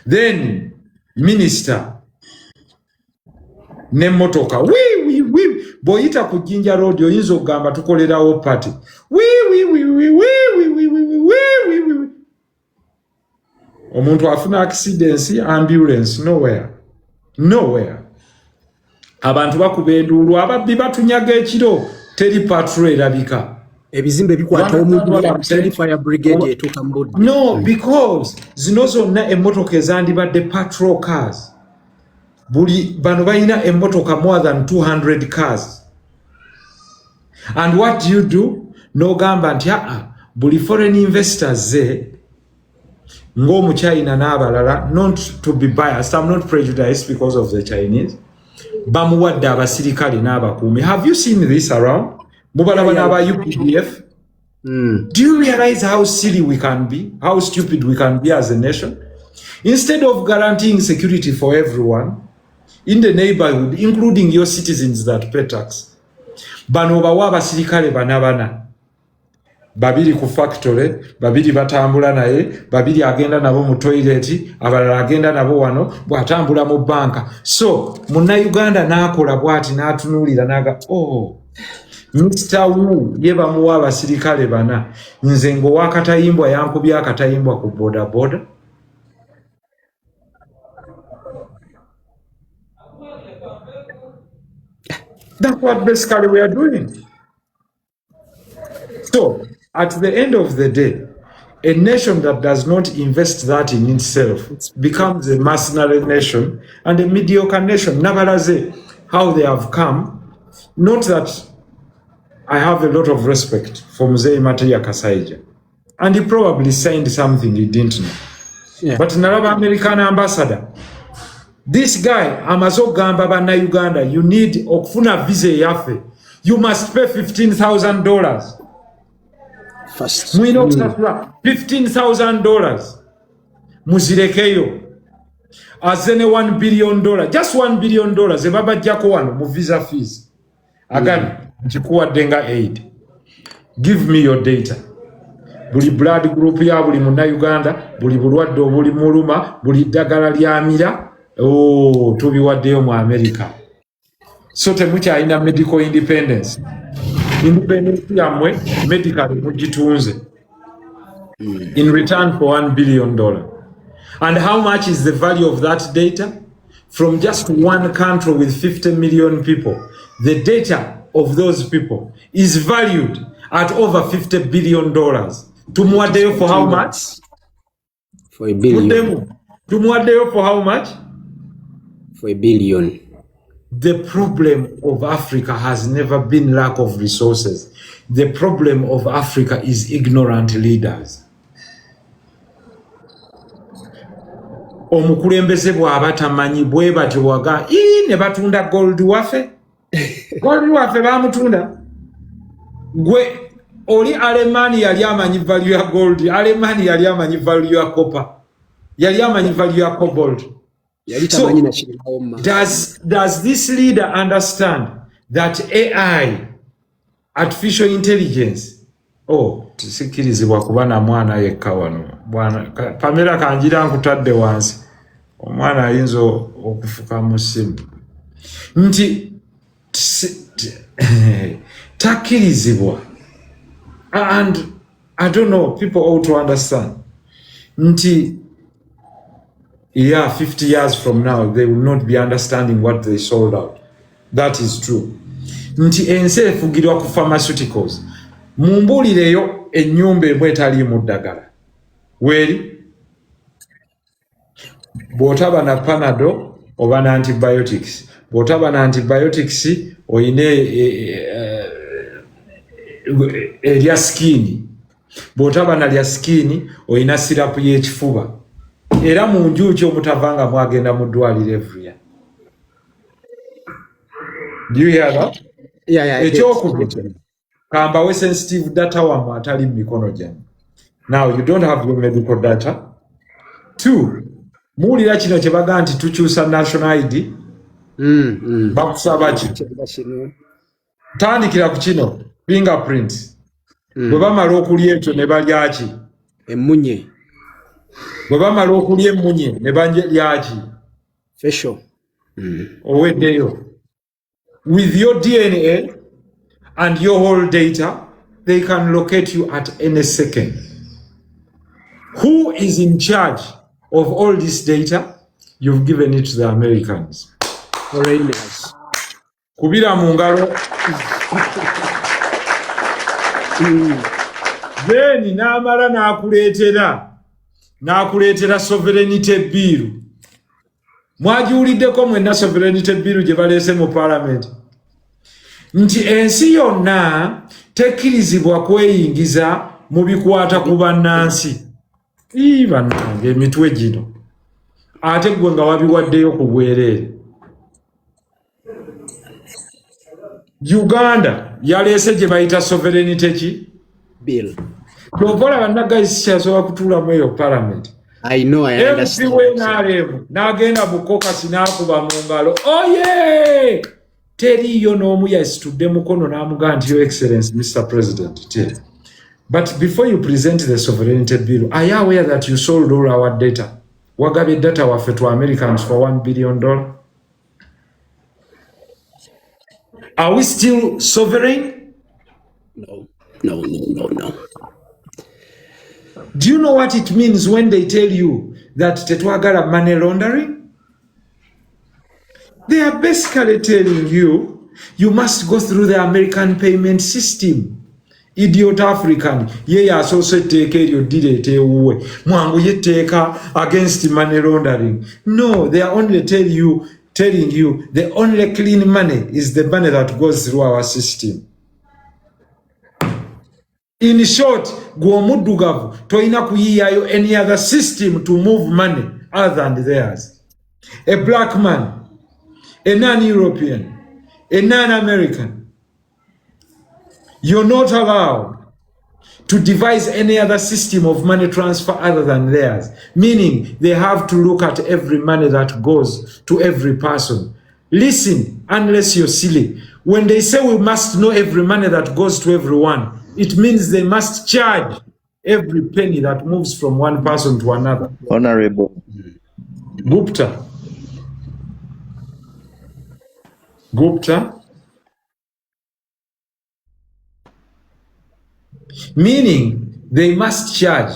[SPEAKER 2] Then, minister, n'emmotoka, bw'oyita ku Jinja Road oyinza okugamba tukolerawo party. Omuntu afuna accidents, ambulance, nowhere. Abantu bakuba enduulu, ababbi batunyaga ekiro, teri patrol erabika.
[SPEAKER 7] Ebizimbe bikwata omuntu teri fire brigade etuuka mu budde.
[SPEAKER 2] No, because zino zonna emmotoka ezandibadde patrol cars. Buli bano balina emmotoka more than 200 cars. And what do? N'ogamba nti buli foreign investors ng'omu China n'abalala, not to be biased, I'm not prejudiced because of the Chinese, bamuwadde abasirikale n'abakuumi. Have you seen this around? Mubalaba n'aba UPDF? Do you realize how silly we can be? How stupid we can be as a nation? Instead of guaranteeing security for everyone in the neighborhood, including your citizens that pay tax, bano bawa abasirikale banabana. Babiri ku factory, babiri batambula naye, babiri agenda nabo mu toilet, abalala agenda nabo wano, bwatambula mu banka. So, munna Uganda n'akola bwati n'atunuulira naga, Mr. Wu yeba muwa abasirikale bana, nze ng'owa akatayimbwa yankubye akatayimbwa ku boda. That's what basically we are doing. So, at the end of the day, a nation that does not invest that in itself becomes a mercenary nation and a mediocre nation. Nabalaze, how they have come, not that I have a lot of respect for Mzee Mateya Kasaija, and he probably signed something he didn't know. Yeah. But Naraba American ambassador, this guy, Amazo Gamba Bana Uganda, you need okufuna visa yafe. You must pay $15,000.
[SPEAKER 7] First.
[SPEAKER 2] $15,000. Muzirekeyo. Azene $1 billion. Just $1 billion. Zebaba jako wano mu visa fees. Again, chikuwa denga aid. Give me your data. Buli blood group ya buli muna Uganda, buli bulwadde buli muluma, buli ddagala lyamira. Tubiwaddeyo mu America. So temucha ina medical independence. Independence yamwe medical mugitunze in return for $1 billion. And how much is the value of that data? From just one country with 50 million people, the data of those people is valued at over $50 billion. Tumwadeyo for how much?
[SPEAKER 7] For $1 billion.
[SPEAKER 2] Tumwadeyo for how much?
[SPEAKER 7] For $1 billion.
[SPEAKER 2] The problem of Africa has never been lack of resources. The problem of Africa is ignorant leaders. Omukulembeze bw'aba tamanyi bwe batyo waga ne batunda gold wafe. Gold wafe bamutunda. Gwe oli Alemani yali amanyi value ya gold, Alemani yali amanyi value ya copper, yali amanyi value ya cobalt. So, does this leader understand that AI, artificial intelligence, tusikirizibwa kuba na mwana yekka wano. Bwana Pamela kanjira nkutadde wansi. Omwana ayinza okufuka mu ssimu. Nti takirizibwa And I don't know, people ought to understand. Nti, yeah, 50 years from now, they will not be understanding what they sold out. That is true. Nti ensi efugirwa ku pharmaceuticals. Mumbulireyo ennyumba emu etaliimu ddagala. Weri? Bw'otaba na Panado oba na antibiotics. Bw'otaba na antibiotics oyine erya skin. Bw'otaba na lya skin oyina sirapu y'ekifuba. Era mu njuki omutavanga mwagenda mu ddwaliro every year. Do you hear that?
[SPEAKER 7] Yeah.
[SPEAKER 2] Ekyokubiri, kambawe sensitive data wammwe atali mu mikono gyange. Now, you don't have your medical data. 2, muwulira kino kye baga nti tukyusa national ID. Bakusaba ki? Tandikira ku kino, fingerprints. Bwe bamala okulya ekyo ne balya ki?
[SPEAKER 7] Emmunye.
[SPEAKER 2] Bwe bamala okulya emmunye ne balya ki?
[SPEAKER 7] Facial.
[SPEAKER 2] Oweddeyo. With your DNA and your whole data, they can locate you at any second. Who is in charge of all this data? You've given it to the Americans.
[SPEAKER 7] Foreigners.
[SPEAKER 2] Kubira mu ngalo. Then n'amala n'akuleetera sovereignty bill. Mwagiwuliddeko mwenna sovereignty bill gye baleese mu parliament. Nti ensi yonna tekkirizibwa kweyingiza mu bikwata ku bannansi. Bannange emitwe gino. Ate gwe nga wabiwaddeyo ku bwereere. Uganda yaleese gye bayita sovereignty
[SPEAKER 7] bill.
[SPEAKER 2] Tovola bannagayisi kyasobola kutuulamu eyo parliament.
[SPEAKER 7] I understand.
[SPEAKER 2] N'agenda mu kokasi n'akuba mu ngalo. Oye! Teriyo n'omu yasitudde mukono n'amugaa nti, Your Excellency, Mr. President. But before you present the sovereignty bill, are you aware that you sold all our data? Wagabye data waffe to Americans for $1 billion? Are we still sovereign?
[SPEAKER 7] No.
[SPEAKER 2] Do you know what it means when they tell you that tetwagala money laundering? They are basically telling you, you must go through the American payment system. Idiot African, ye associate take your did away. Mwangu ye take against money laundering. No, they are only telling you the only clean money is the money that goes through our system. In short, Guomudugavu, toina kuyiyayo any other system to move money other than theirs. A black man, a non-European, a non-American, you're not allowed to devise any other system of money transfer other than theirs. Meaning, they have to look at every money that goes to every person. Listen, unless you're silly. When they say we must know every money that goes to everyone, it means they must charge every penny that moves from one person to another.
[SPEAKER 6] Honorable.
[SPEAKER 2] Gupta. Meaning they must charge.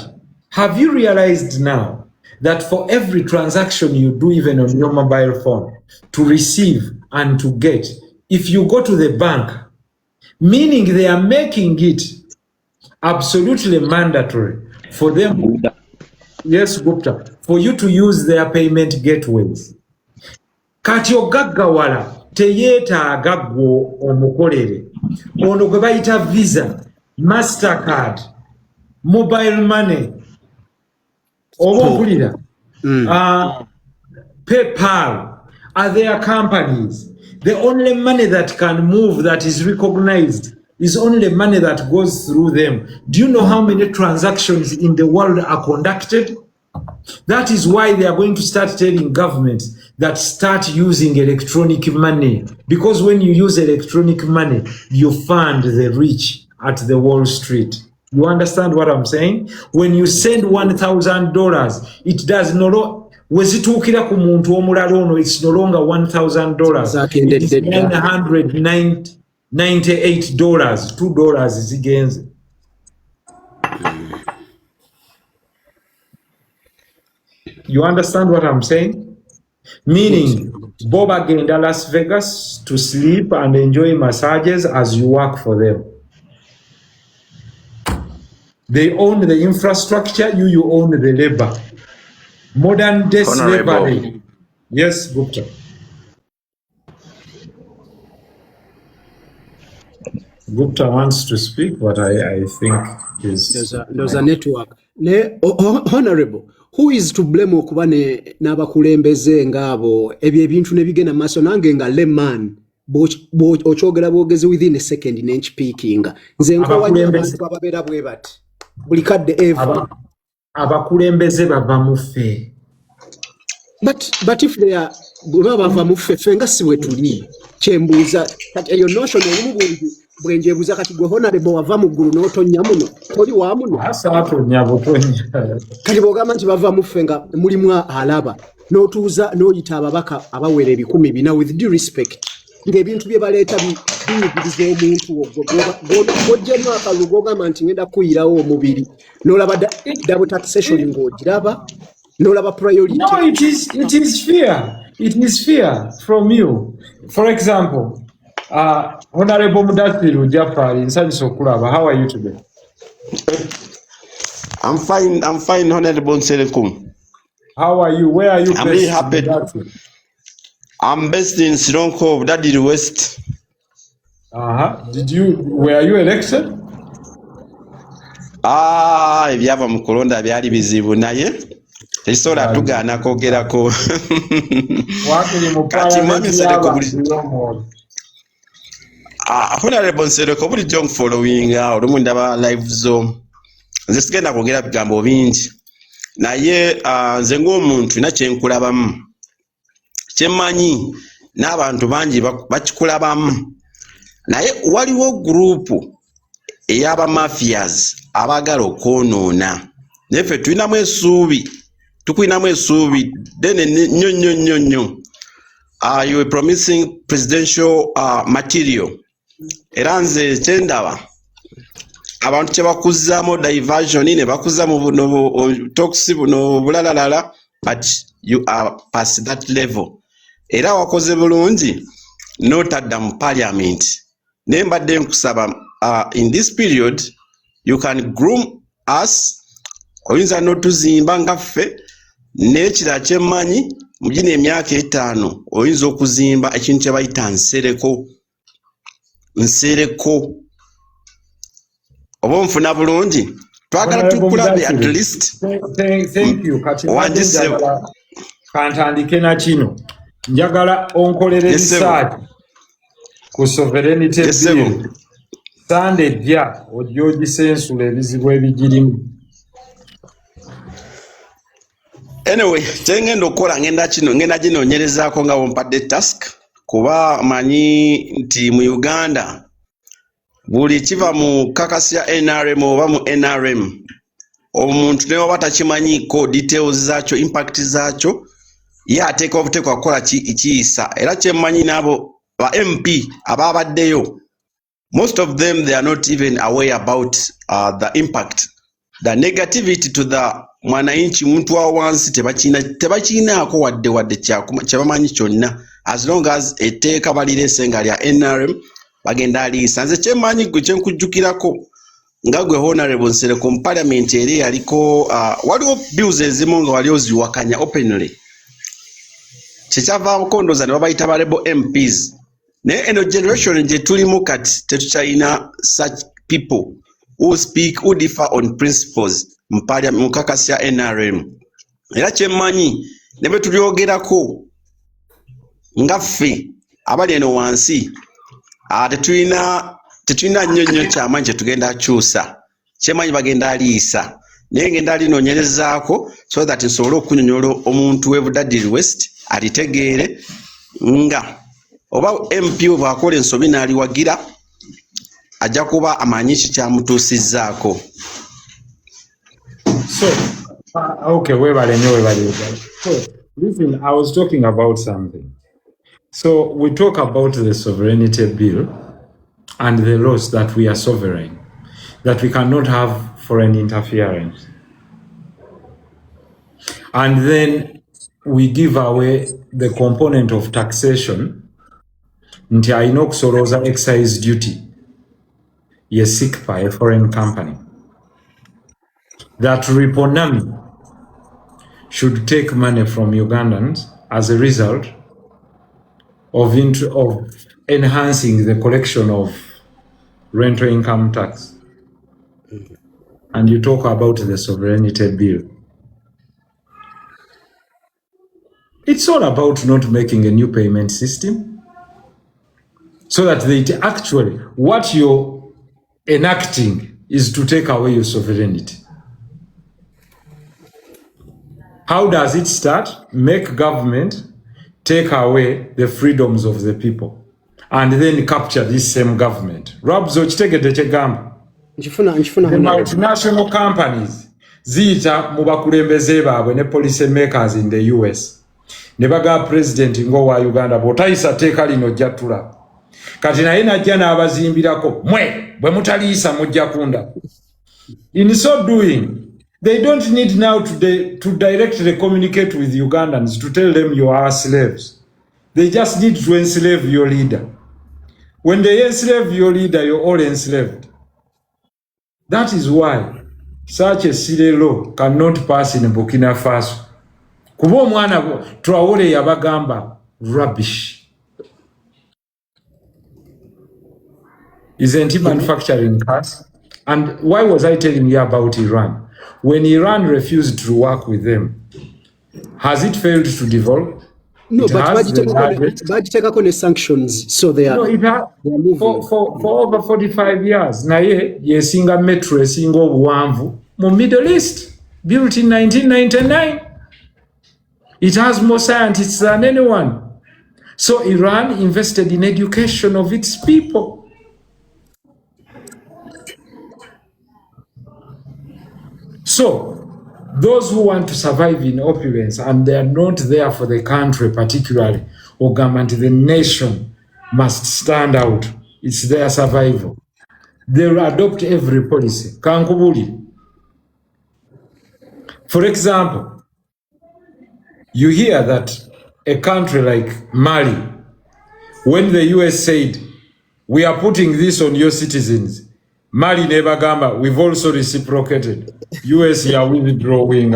[SPEAKER 2] Have you realized now that for every transaction you do, even on your mobile phone, to receive and to get, if you go to the bank, meaning they are making it absolutely mandatory for them, yes, Gupta, for you to use their payment gateways. Kati ogaggawala teyeetaaga gwo omukolere. Ono gwe bayita Visa, Mastercard, mobile money, PayPal are their companies. The only money that can move that is recognized is only money that goes through them. Do you know how many transactions in the world are conducted? That is why they are going to start telling governments that start using electronic money. Because when you use electronic money, you fund the rich at the Wall Street. You understand what I'm saying? When you send $1,000, it does not. Wezituukira ku muntu omulala ono, it's no longer $1,000. It is $998. $2 zigenze. You understand what I'm saying? Meaning, Bob agenda Las Vegas to sleep and enjoy massages as you work for them. They own the infrastructure, you own the labor. Modern day slavery. Yes, Gupta. Gupta wants to speak, but I think
[SPEAKER 7] there's a network. Honorable, who is to blame okuba n'abakulembeze ng'abo ebyo ebintu ne bigenda maaso nange nga lemman okyogera bwogezi within a second n'enkipiikinga nze nkowanya abantu ababeera bwe bati buli kadde eva
[SPEAKER 2] abakulembeze bava mu ffe.
[SPEAKER 7] But if they are bava mu ffe nga si bwe tuli kyembuuza kati eyo notion olumu bwenjebuuza kati gwe honorable wava mu ggulu n'otonya muno oli wa muno
[SPEAKER 2] atonya butonya
[SPEAKER 7] kati bw'ogamba nti bava mu ffe nga mulimu alaba n'otuuza n'oyita ababaka abawera 1,400 with due respect ng'ebintu bye baleeta binyigiriza omuntu oggyemu akalulu g'ogamba nti ngenda kuyirawo omubiri n'olaba double taxation ng'ogiraba n'olaba priority.
[SPEAKER 2] No, it is fear. It is fear from you. For example, Honorable Mudassiru Jafari in Sokulaba, how are you today?
[SPEAKER 1] I'm fine, Honorable Nsereko.
[SPEAKER 2] How are you? Where are you?
[SPEAKER 1] I'm really happy. I'm based in Nsereko, that is the West.
[SPEAKER 2] Were you elected?
[SPEAKER 1] Ebyava mu kulonda byali bizibu naye tekisobola tugaana kwogerako. Kati mwami Nsereko Honorable Nsereko bulijjo nkufollowinga olumu ndaba live zo nze sigenda kwogera bigambo bingi naye nze ng'omuntu nakyenkulabamu kyemmanyi n'abantu bangi bakikulabamu naye waliwo gurupu ey'abamafias abaagala okwonoona naye ffe tukwinamu essuubi then nnyo you were promising presidential material era nze kyendaba abantu kye bakuzzamu diversion ne bakuzzamu buno toxi buno bulalalala but you are past that level era wakoze bulungi n'otadda mu parliament naye mbadde nkusaba in this period you can groom us oyinza n'otuzimba nga ffe n'ekirala kyemmanyi mu gino emyaka 5 oyinza okuzimba ekintu kye bayita Nsereko oba nfuna bulungi twagala tukulabe at least.
[SPEAKER 2] Thank you. Kantandike na kino njagala onkolere research ku sovereignty bill sande dya ojja ogisensula ebizibu ebigirimu.
[SPEAKER 1] Anyway, ngenda okukola ngenda ginoonyerezaako nga wompadde task kuba manyi nti mu Uganda buli kiva mu kakasya NRM oba mu NRM omuntu ne waba takimanyiiko details zaakyo impact zaakyo ye ateeka obuteekwa kukola kiyisa era kyemmanyi n'abo ba MP ababaddeyo most of them they are not even aware about the impact, the negativity to the mwananchi muntu wa wansi tebakinaako wadde kyebamanyi kyonna as long as etteeka balireesenga lya NRM bagenda aliisa. Nze kyemmanyi gwe kyenkujjukirako nga gwe Honorable Nsereko mu parliament eri yaliko waliwo bills ezimu nga wali oziwakanya openly kyekyavaako ndooza ne babayita ba rebel MPs naye eno generation gye tulimu kati tetukyalina such people who speak, who differ on principles mu kakasya NRM era kyemmanyi ne bwe tulyogerako nga ffe abali eno wansi tetulina nnyo kyamaanyi kye tugenda kyusa kyemmanyi bagenda aliisa naye ngenda alinoonyerezaako so that nsobole okunyonyola omuntu w'Ebudadiri West alitegeere nga oba MP bw'akola ensobi n'aliwagira ajja kuba amanyi kikyamutuusizzaako.
[SPEAKER 2] So, okay, webale. So, listen, I was talking about something. So, we talk about the sovereignty bill and the laws that we are sovereign, that we cannot have foreign interference. And then we give away the component of taxation nti alina okusolooza excise duty yesikpa a foreign company. That Riponami should take money from Ugandans as a result of enhancing the collection of rental income tax. And you talk about the sovereignty bill. It's all about not making a new payment system so that actually what you're enacting is to take away your sovereignty. How does it start? Make government take away the freedoms of the people and then capture this same government. Robzo chitegedde kyegamba. The multinational companies ziyita mu bakulembeze baabwe ne policy makers in the US. Ne baga president wa Uganda bw'otayisa teeka lino ojja tula. Kati naye najja n'abazimbirako mwe bwe mutaliisa mujja kunda. In so doing, they don't need now to directly communicate with Ugandans to tell them you are slaves. They just need to enslave your leader. When they enslave your leader, you're all enslaved. That is why such a silly law cannot pass in Burkina Faso. Kuba omwana Traore yabagamba rubbish. Isn't he manufacturing cars? And why was I telling you about Iran? When Iran refused to work with them, has it failed to devolve?
[SPEAKER 7] No, it but Bajitekako ne sanctions, so they are.
[SPEAKER 2] No, it has for over 45 years. Naye yesinga metro esinga obuwanvu mu Middle East, built in 1999. It has more scientists than anyone. So Iran invested in education of its people. So those who want to survive in opulence and they are not there for the country particularly, or government, the nation must stand out. It's their survival. They will adopt every policy. Kankubuli. For example, you hear that a country like Mali, when the US said, we are putting this on your citizens, Mali never gamba, we've also reciprocated. US ya withdrawing.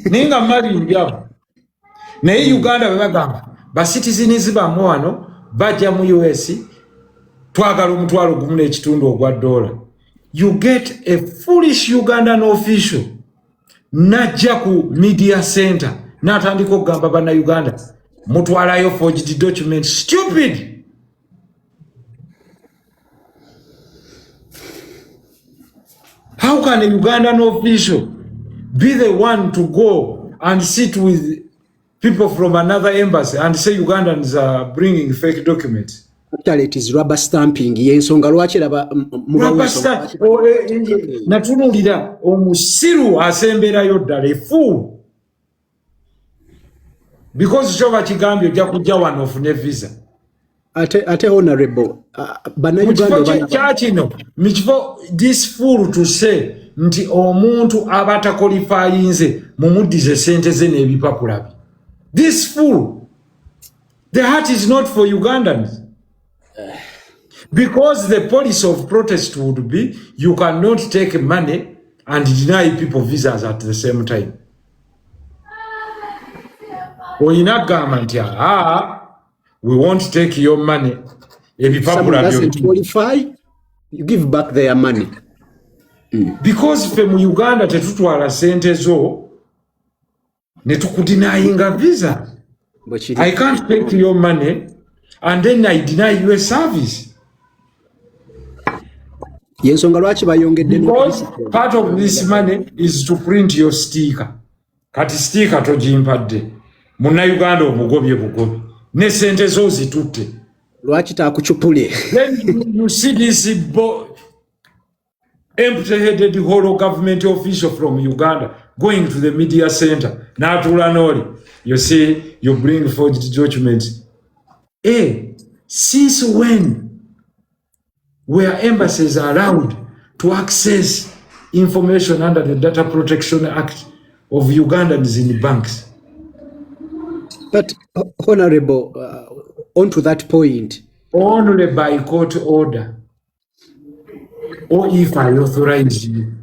[SPEAKER 2] Ninga Mali mbyabu. Naye Uganda webagamba, ba citizens ba mwano, baja mu US, twagala omutwalo gumu n'ekitundu ogwa $1. You get a foolish Ugandan official, najja ku media center, n'atandika okugamba bana Uganda, mutwalayo forged documents. Stupid! How can a Ugandan official be the one to go and sit with people from another embassy and say Ugandans are bringing fake documents?
[SPEAKER 7] Actually, it is rubber stamping. Yensonga lwaki laba
[SPEAKER 2] rubber stamp. Natunulira omusiru asemberayo ddala efu. Because choba kigambye ojja kujja wano ofune visa.
[SPEAKER 7] Ate honorable
[SPEAKER 2] this fool to say nti omuntu abata qualifyinze mumudize sente ze n'ebipapula bye. This fool, the heart is not for Ugandans. Because the policy of protest would be you cannot take money and deny people visas at the same time. Oyina gamba nti we won't take your money. If
[SPEAKER 7] someone doesn't qualify, you give back their money.
[SPEAKER 2] Because from Uganda tetutwala sente zo netukudinayinga visa. I can't take your money and then I deny you a service.
[SPEAKER 7] Yensonga lwaki bayongedde.
[SPEAKER 2] Because part of this money is to print your sticker. Kati sticker togimpadde. Muna Uganda omugobye bugobi. Ne sente zo zitutte.
[SPEAKER 7] Lwaki takuchupule.
[SPEAKER 2] Then you see this empty-headed whole government official from Uganda going to the media center. Natula noli. You see, you bring forged documents. Since when were embassies allowed to access information under the Data Protection Act of Ugandans in banks.
[SPEAKER 7] But, Honorable, on to that point.
[SPEAKER 2] Only by court order, or if I authorize you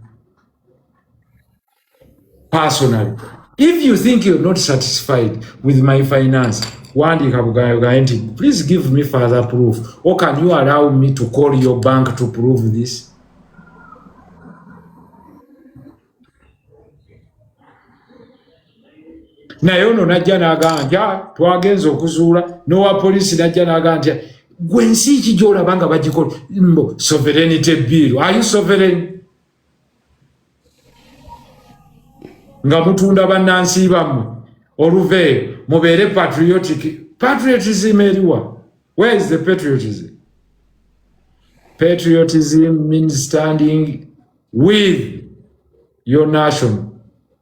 [SPEAKER 2] personally. If you think you're not satisfied with my finance, please give me further proof. Or can you allow me to call your bank to prove this? Naye ono najja n'agamba twagenza okuzuula n'owa poliisi najja n'agamba gwe ensi ki gy'olaba nga bagikola sovereignty bill. Are you sovereign? Nga mutunda bannansi bammwe oluveeyo mubeere patriotic. Patriotism eriwa? Where is the patriotism? Patriotism means standing with your nation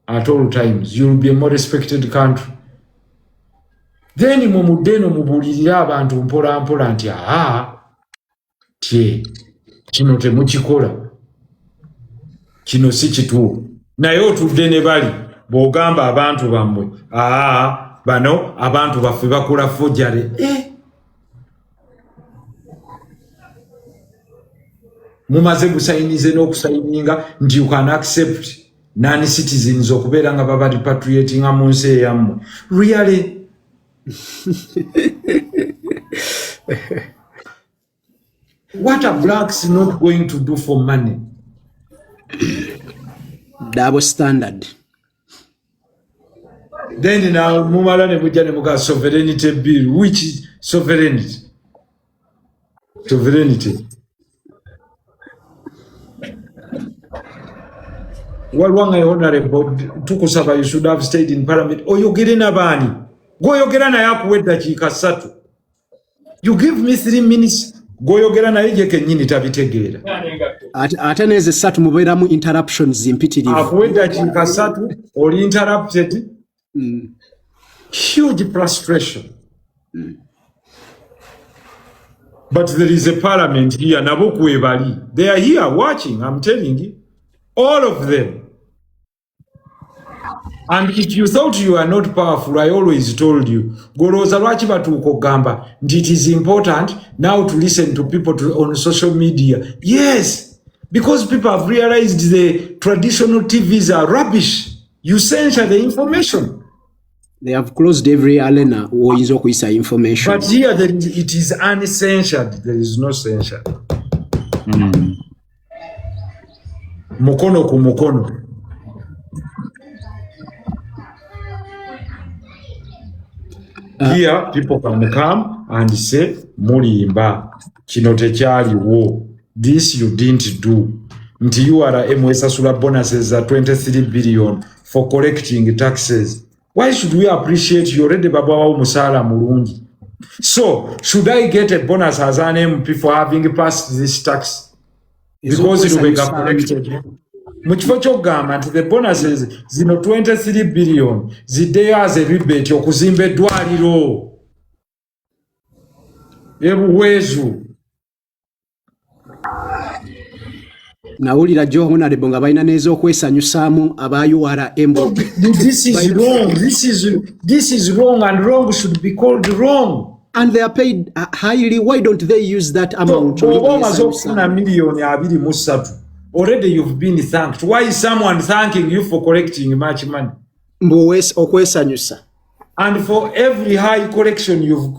[SPEAKER 2] at all times. You will be a more respected country. Then mumudeno mubulirira abantu mpola mpola nti tie kino temukikola kino si kituufu. Naye otudde ne bali bw'ogamba abantu bammwe bano abantu baffe bakola fojjale. Mumaze gusayinize n'okusayininga nti you can accept non-citizens okubeera nga baba repatriatinga mu nsi eyammwe. Really? What are blacks not going to do for money?
[SPEAKER 7] Double standard.
[SPEAKER 2] Then now mumala ne mujja ne muga sovereignty bill. Which is sovereignty? Sovereignty. Walwanga honorable tukusaba, you should have stayed in parliament. Oyogere n'abaani. Goyogera naye akuwedda kiika 3. You give me 3 minutes. Goyogera naye je kennyini tabitegeera.
[SPEAKER 7] Ate neze 3 mubeeramu interruptions mpitirivu.
[SPEAKER 2] Akuwedda kiika 3 oli interrupted. Huge frustration. But there is a parliament here. Nabo kwebali. They are here watching. I'm telling you. All of them. And if you thought you are not powerful, I always told you, Goroza lwaki batuuka gamba, it is important now to listen to people on social media. Yes, because people have realized the traditional TVs are rubbish. You censor the information.
[SPEAKER 7] They have closed every arena oyinza okuyisa information.
[SPEAKER 2] But here it is uncensored. There is no censure. Mukono ku mukono. Here people can come and say mulimba kino tekyaliwo, this you didn't do. Nti URM esasula bonuses za 23 billion for collecting taxes. Why should we appreciate you already babawa omusaala mulungi? So should I get a bonus as an MP for having passed this tax? Because it will be collected. Mukifo ky'okugamba nti the bonuses zino 23 billion ziddeyo as a rebate okuzimba eddwaliro ebuweezu.
[SPEAKER 7] Nawulira jo honorable nga balina n'ez'okwesanyusaamu aba URM.
[SPEAKER 2] This is wrong. This is wrong, and wrong should be called wrong.
[SPEAKER 7] And they are paid highly. Why don't they use that amount?
[SPEAKER 2] Omaze okufuna miliyoni 23. Already you've been thanked. Why is someone thanking you for collecting much money?
[SPEAKER 7] Okwesanyusa.
[SPEAKER 2] And for every high collection you've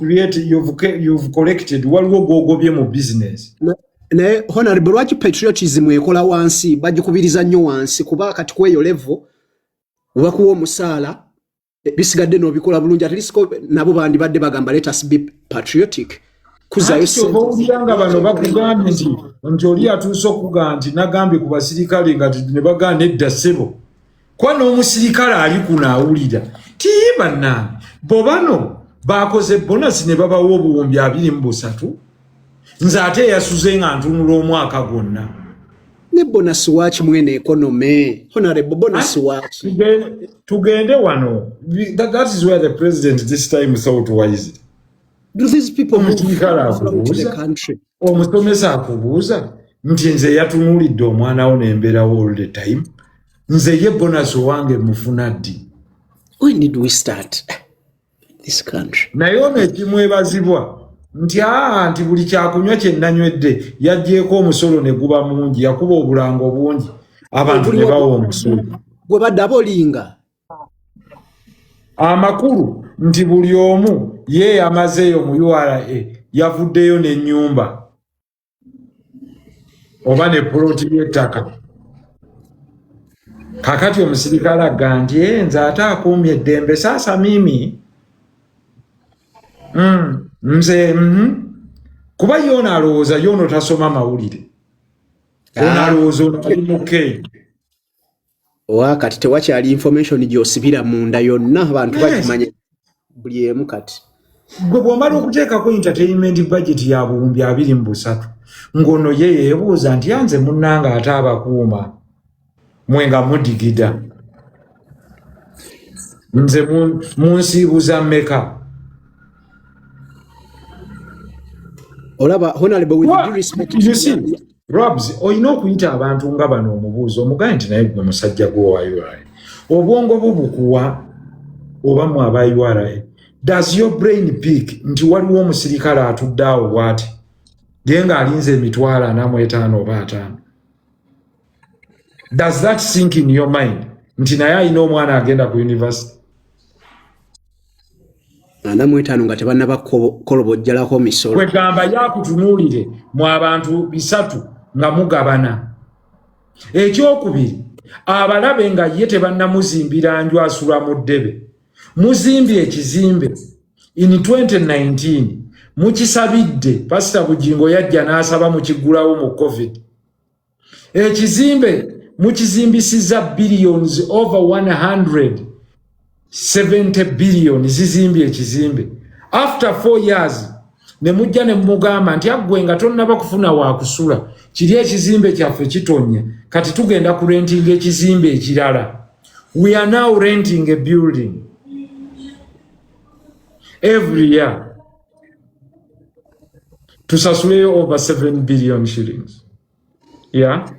[SPEAKER 2] collected, waliwo gwogobye mu business.
[SPEAKER 7] Ne honorable lwaki patriotism ekola wansi bagikubiriza nnyo wansi kuba kati kweyo level wakuwa omusaala bisigadde n'obikola bulungi, at least nabo bandi badde bagamba let us be patriotic. Kuzayo
[SPEAKER 2] nga bano bakugambye nti oli atuuse okugamba nti nagambye ku basirikale nga ne bagamba edda ssebo kwa n'omusirikale ali kunaawulira tiyibannange bo bano bakoze bonasi ne babawa obuwumbi 23 nze ate yasuze nga ntunula omwaka gwonna.
[SPEAKER 7] Ne bonasi waaki mwene ekonome honorable bonasi waaki
[SPEAKER 2] tugende wano. That is where the president this time thought wise.
[SPEAKER 7] Do these people move
[SPEAKER 2] to
[SPEAKER 7] the country?
[SPEAKER 2] Omusomesa akubuuza nti nze yatunulidde omwana wo n'embeerawo all the time. nze ye bonus owange mufuna ddi.
[SPEAKER 7] When did we start this country?
[SPEAKER 2] Naye ono ekimwebazibwa nti buli kyakunywa kye nnanywedde yaggyeko omusolo ne guba mungi, yakuba obulango bungi abantu ne bawa omusolo.
[SPEAKER 7] Gwe badde abolinga.
[SPEAKER 2] Amakulu nti buli omu ye yamazeeyo mu URA yavuddeyo n'ennyumba oba ne poloti y'ettaka. Kakati omusirikale agamba nti nze ate akuumye eddembe sasa mimi nze kuba yono alowooza yono tasoma mawulire. Ono alowooza ono ali muke.
[SPEAKER 7] Kati tewakyali information gy'osibira munda yonna abantu bakimanye buli emu kati.
[SPEAKER 2] Gwe bw'omala okuteekako entertainment budget ya buwumbi 23 ng'ono ye yeebuuza nti yanze munnanga ate abakuuma mwe nga mudigida. Nze munsiibuza mmeka?
[SPEAKER 7] Olaba honorable with due respect.
[SPEAKER 2] You see, Robs, oyina okuyita abantu nga bano omubuuzo omugaye nti naye gwe musajja gwe wa URA. Obwongo bubukuwa oba mu aba URA. Does your brain peak nti waliwo omusirikale atudde awo bw'ati ye ng'alinze emitwalo 45 oba 5? Does that sink in your mind nti naye alina omwana agenda ku university?
[SPEAKER 7] 45 nga tebannaba kolobojjalako misolo.
[SPEAKER 2] Kwegamba yakutunuulire mu abantu 3 nga mugabana. Ekyokubiri, abalabe nga ye tebannamuzimbira nju asula mu ddebe. Muzimbye ekizimbe in 2019 mukisabidde Pastor Bugingo yajja n'asaba mukigulawo mu COVID. Ekizimbe mukizimbisiza billions over 170 billion zizimbye ekizimbe. After 4 years ne mujja ne mugamba nti aggwe nga tonnaba kufuna wa kusula kiri ekizimbe kyaffe kitonnya kati tugenda ku renting ekizimbe ekirala. We are now renting a building every year tusasule over 7 billion shillings. Yeah,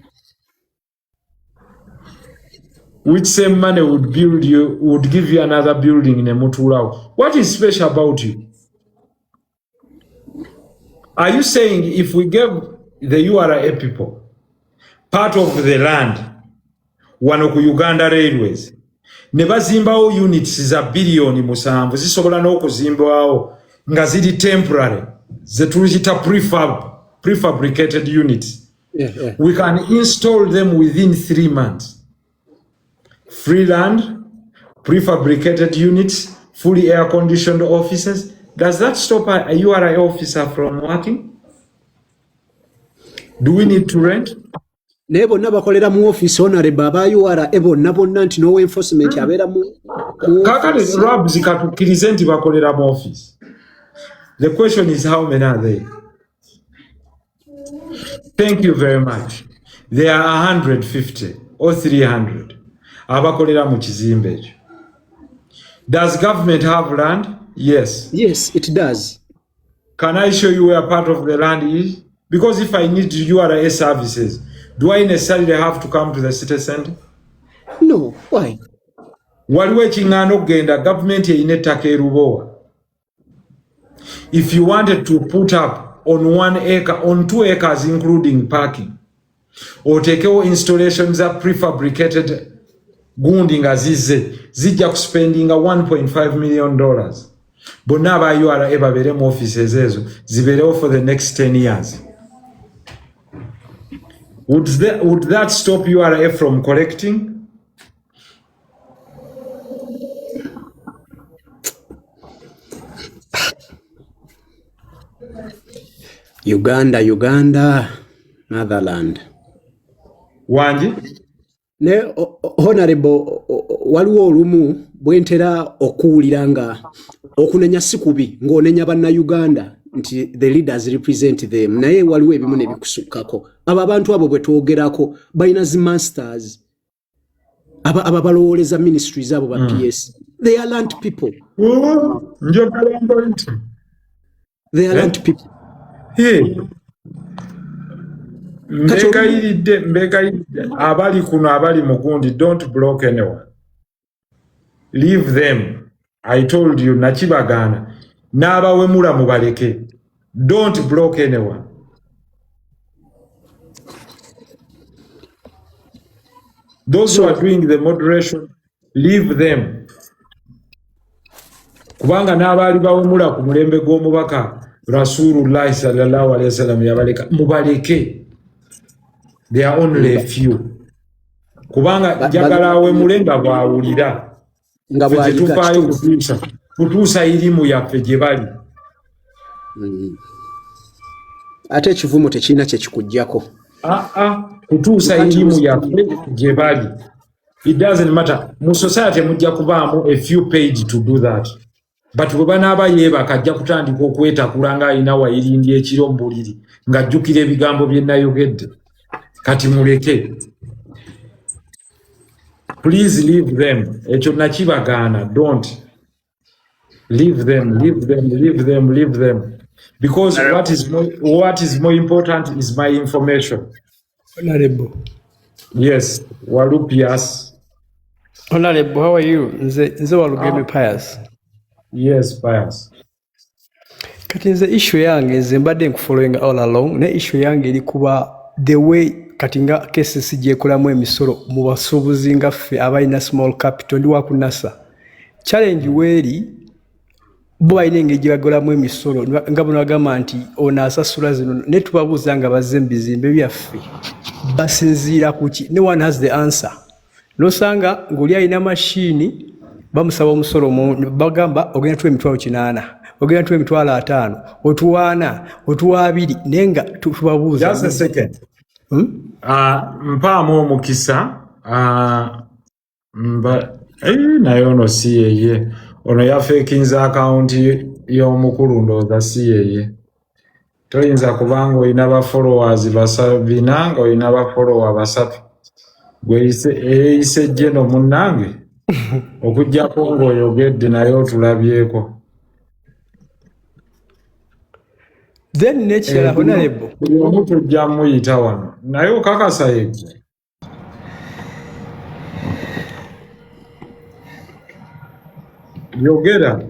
[SPEAKER 2] which same money would give you another building in a Mutulao. What is special about you? Are you saying if we gave the URA people part of the land wano ku Uganda Railways ne bazimbawo units za billion 7 zisobola n'okuzimbawo nga ziri temporary ze tulizita prefabricated units? We can install them within 3 months. Free land, prefabricated units, fully air-conditioned offices. Does that stop a URA officer from working? Do we need to rent?
[SPEAKER 7] Naye bonna bakolera mu office honorable aba URA bonna nti no enforcement abeera mu
[SPEAKER 2] kakati Robs katukkirize nti bakolera mu office. The question is how many are they? Thank you very much. There are 150 or 300 abakolera mu kizimbe ekyo. Does government have land? Yes.
[SPEAKER 7] Yes, it does.
[SPEAKER 2] Can I show you where part of the land is? Because if I need URA services, do I necessarily have to come to the city center?
[SPEAKER 7] No. Why?
[SPEAKER 2] Waliwo ekiŋŋaana okugenda government eyina ettaka erubowa. If you wanted to put up on 1 acre, on 2 acres including parking, otekewo installations za prefabricated gundi nga zijja kuspendinga $1.5 million. Bonna aba URA babeere mu offices ezo zibeerewo for the next 10 years. Would that stop URA from collecting?
[SPEAKER 7] Uganda, Motherland.
[SPEAKER 2] Wanji?
[SPEAKER 7] Ne honorable waliwo olumu bwentera okuwulira nga okunenya si kubi ng'onenya banna Uganda nti the leaders represent them, naye waliwo ebimu ne bikusukkako. Abo abantu abo bwe twogerako balina zi masters aba balowooleza ministries abo ba PS. They are land people. They are land people.
[SPEAKER 2] Hey. Mbegayiride abali kuno abali mugundi, don't block anyone. Leave them. I told you nakibagana. N'abawemula mubaleke. Don't block anyone. Those who are doing the moderation, leave them. Kubanga n'abali bawemula ku mulembe gw'omubaka Rasulullah sallallahu alayhi wasallam yabaleka mubaleke. They are only a few. Kubanga njagala awemule nga bwawulira.
[SPEAKER 7] Nga bw'alika
[SPEAKER 2] kutuusa irimu yaffe gye bali.
[SPEAKER 7] Ate ekivumo tekirina kye kikuggyako.
[SPEAKER 2] Kutuusa irimu yaffe gye bali. It doesn't matter. Mu society mujja kubaamu a few paid to do that. But bwe banaaba yeebaka ajja kutandika okwetakula ng'alina wayirindi ekiro mu buliri ng'ajjukira ebigambo bye nayogedde. Kati muleke. Please leave them. Ekyo nakibagaana. Don't. Leave them. Because what is more important is my information.
[SPEAKER 8] Honorable.
[SPEAKER 2] Yes. Walupias.
[SPEAKER 8] Honorable, how are you? Nze Walugeme Pius.
[SPEAKER 2] Yes, Pius.
[SPEAKER 8] Kati nze issue yange nze mbadde nkufollowing all along. Ne issue yange eri kuba the way kati nga cases gyekolamu emisolo mu basuubuzi nga ffe abalina small capital ndi wakunasa. Challenge weeri bo balina engeri gye bagolamu emisolo nga buno bagamba nti ono asasula zino ne tubabuuza nga bazze mu bizimbe byaffe basinziira ku ki? No one has the answer. Nosanga ng'oli alina mashini bamusaba omusolo bagamba ogenda tuwa emitwalo 8, ogenda tuwa emitwalo 5, otuwa 4, otuwa 2 naye nga tubabuuza.
[SPEAKER 2] Just a second. Mpaamu omukisa naye ono si yeye. Ono yafeekinza akawunti y'omukulu ndowooza si yeye. Toyinza kubanga olina ba followers 4 nga olina ba follower 3. Gwe eyise jeno munnange okujjako ng'oyogedde naye otulabyeko.
[SPEAKER 8] Then nekirala Honorable.
[SPEAKER 2] Buli omu tujja muyita wano naye okakasa yegwe. Yogera.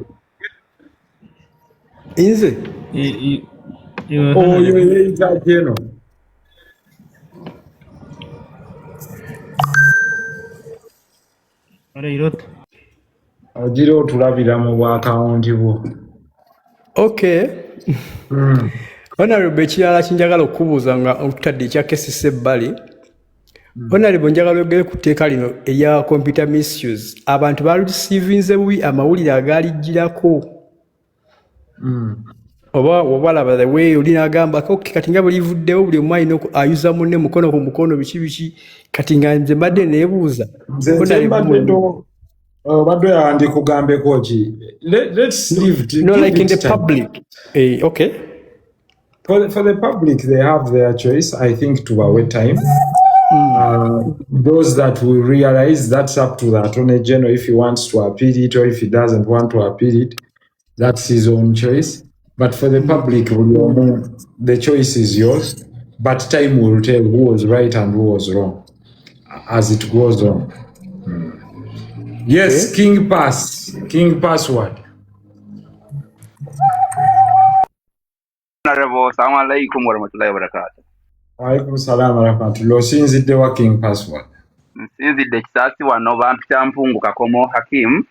[SPEAKER 8] Nze.
[SPEAKER 2] Oyo yeyita jeno. Ogira otulabira mu bwakawunti bwo.
[SPEAKER 8] Okay. Honorable, ekirala kinjagala okubuuza nga okutadde ekya kesi ebbali. Honorable, njagala oyogere ku tteeka lino erya computer misuse. Abantu balusiivinze bubi amawulire agaalijjirako. Oba obalaba the way olina agamba kati nga bulivuddewo buli omu alina ayuza munne mukono ku mukono biki kati nga nze mbadde neebuuza.
[SPEAKER 2] Badde andikugambeko ki? Let's leave.
[SPEAKER 8] No, like in the public. Okay.
[SPEAKER 2] For the public, they have their choice. I think to our time. Those that will realize, that's up to the Attorney General if he wants to appeal it or if he doesn't want to appeal it. That's his own choice. But for the public, the choice is yours. But time will tell who was right and who was wrong as it goes on. Yes, okay. King Password.
[SPEAKER 9] Honorable, assalamu alaikum warahmatullahi wabarakatuh.
[SPEAKER 2] Alaikum salam warahmatullahi. Osinzidde wa King Password?
[SPEAKER 9] Nsinzidde Kisaasi wano bampita Mpungu Kakomo Hakim.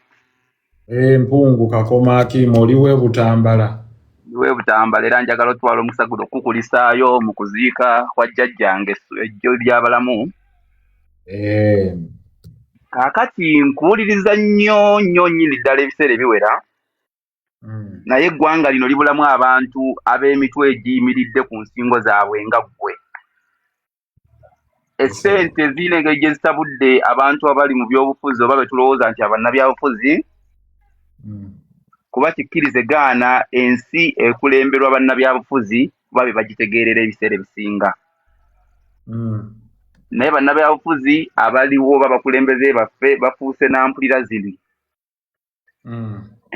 [SPEAKER 2] Mpungu Kakomo Hakim, oliwe Butambala.
[SPEAKER 9] Oliwe Butambala era njagala otwala omusagulo okukulisaayo mu kuziika kwa jjajjange ejjo ly'abalamu. Kaakati nkuwuliriza nnyo nnyini ddala ebiseera ebiwera. Naye eggwanga lino libulamu abantu ab'emitwe egiyimiridde ku nsingo zaabwe nga ggwe. Essente zirina engeri gye zitabudde abantu abali mu byobufuzi oba be tulowooza nti abannabyabufuzi. Kuba kikkirize gaana ensi ekulemberwa bannabyabufuzi kuba be bagitegeerera ebiseera ebisinga. Naye bannabyabufuzi abaliwo babakulembeze baffe bafuuse nampulira ziri.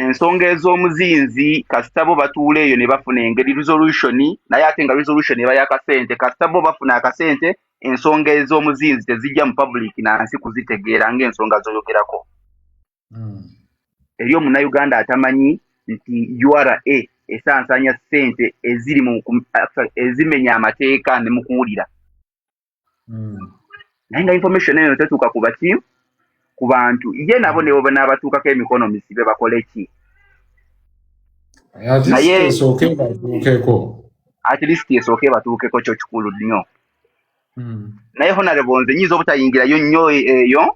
[SPEAKER 9] ensonga ez'omuzinzi kasita bo batuula eyo ne bafuna engeri resolution naye ate nga resolution eba y'akasente kasita bo bafuna akasente ensonga ez'omuzinzi tezijja mu public nansi kuzitegeera ng'ensonga z'oyogerako. Eri omunnayuganda atamanyi nti URA esansanya ssente ezimenya amateeka ne mu kuwulira. Naye nga information eyo tetuuka ku baki ku bantu ye nabo ne bwe n'abatuukako emikono misibe bakole ki? Naye at least esooke batuukeko kyo kikulu nnyo. Naye honorable nze nyiza obutayingirayo nnyo eyo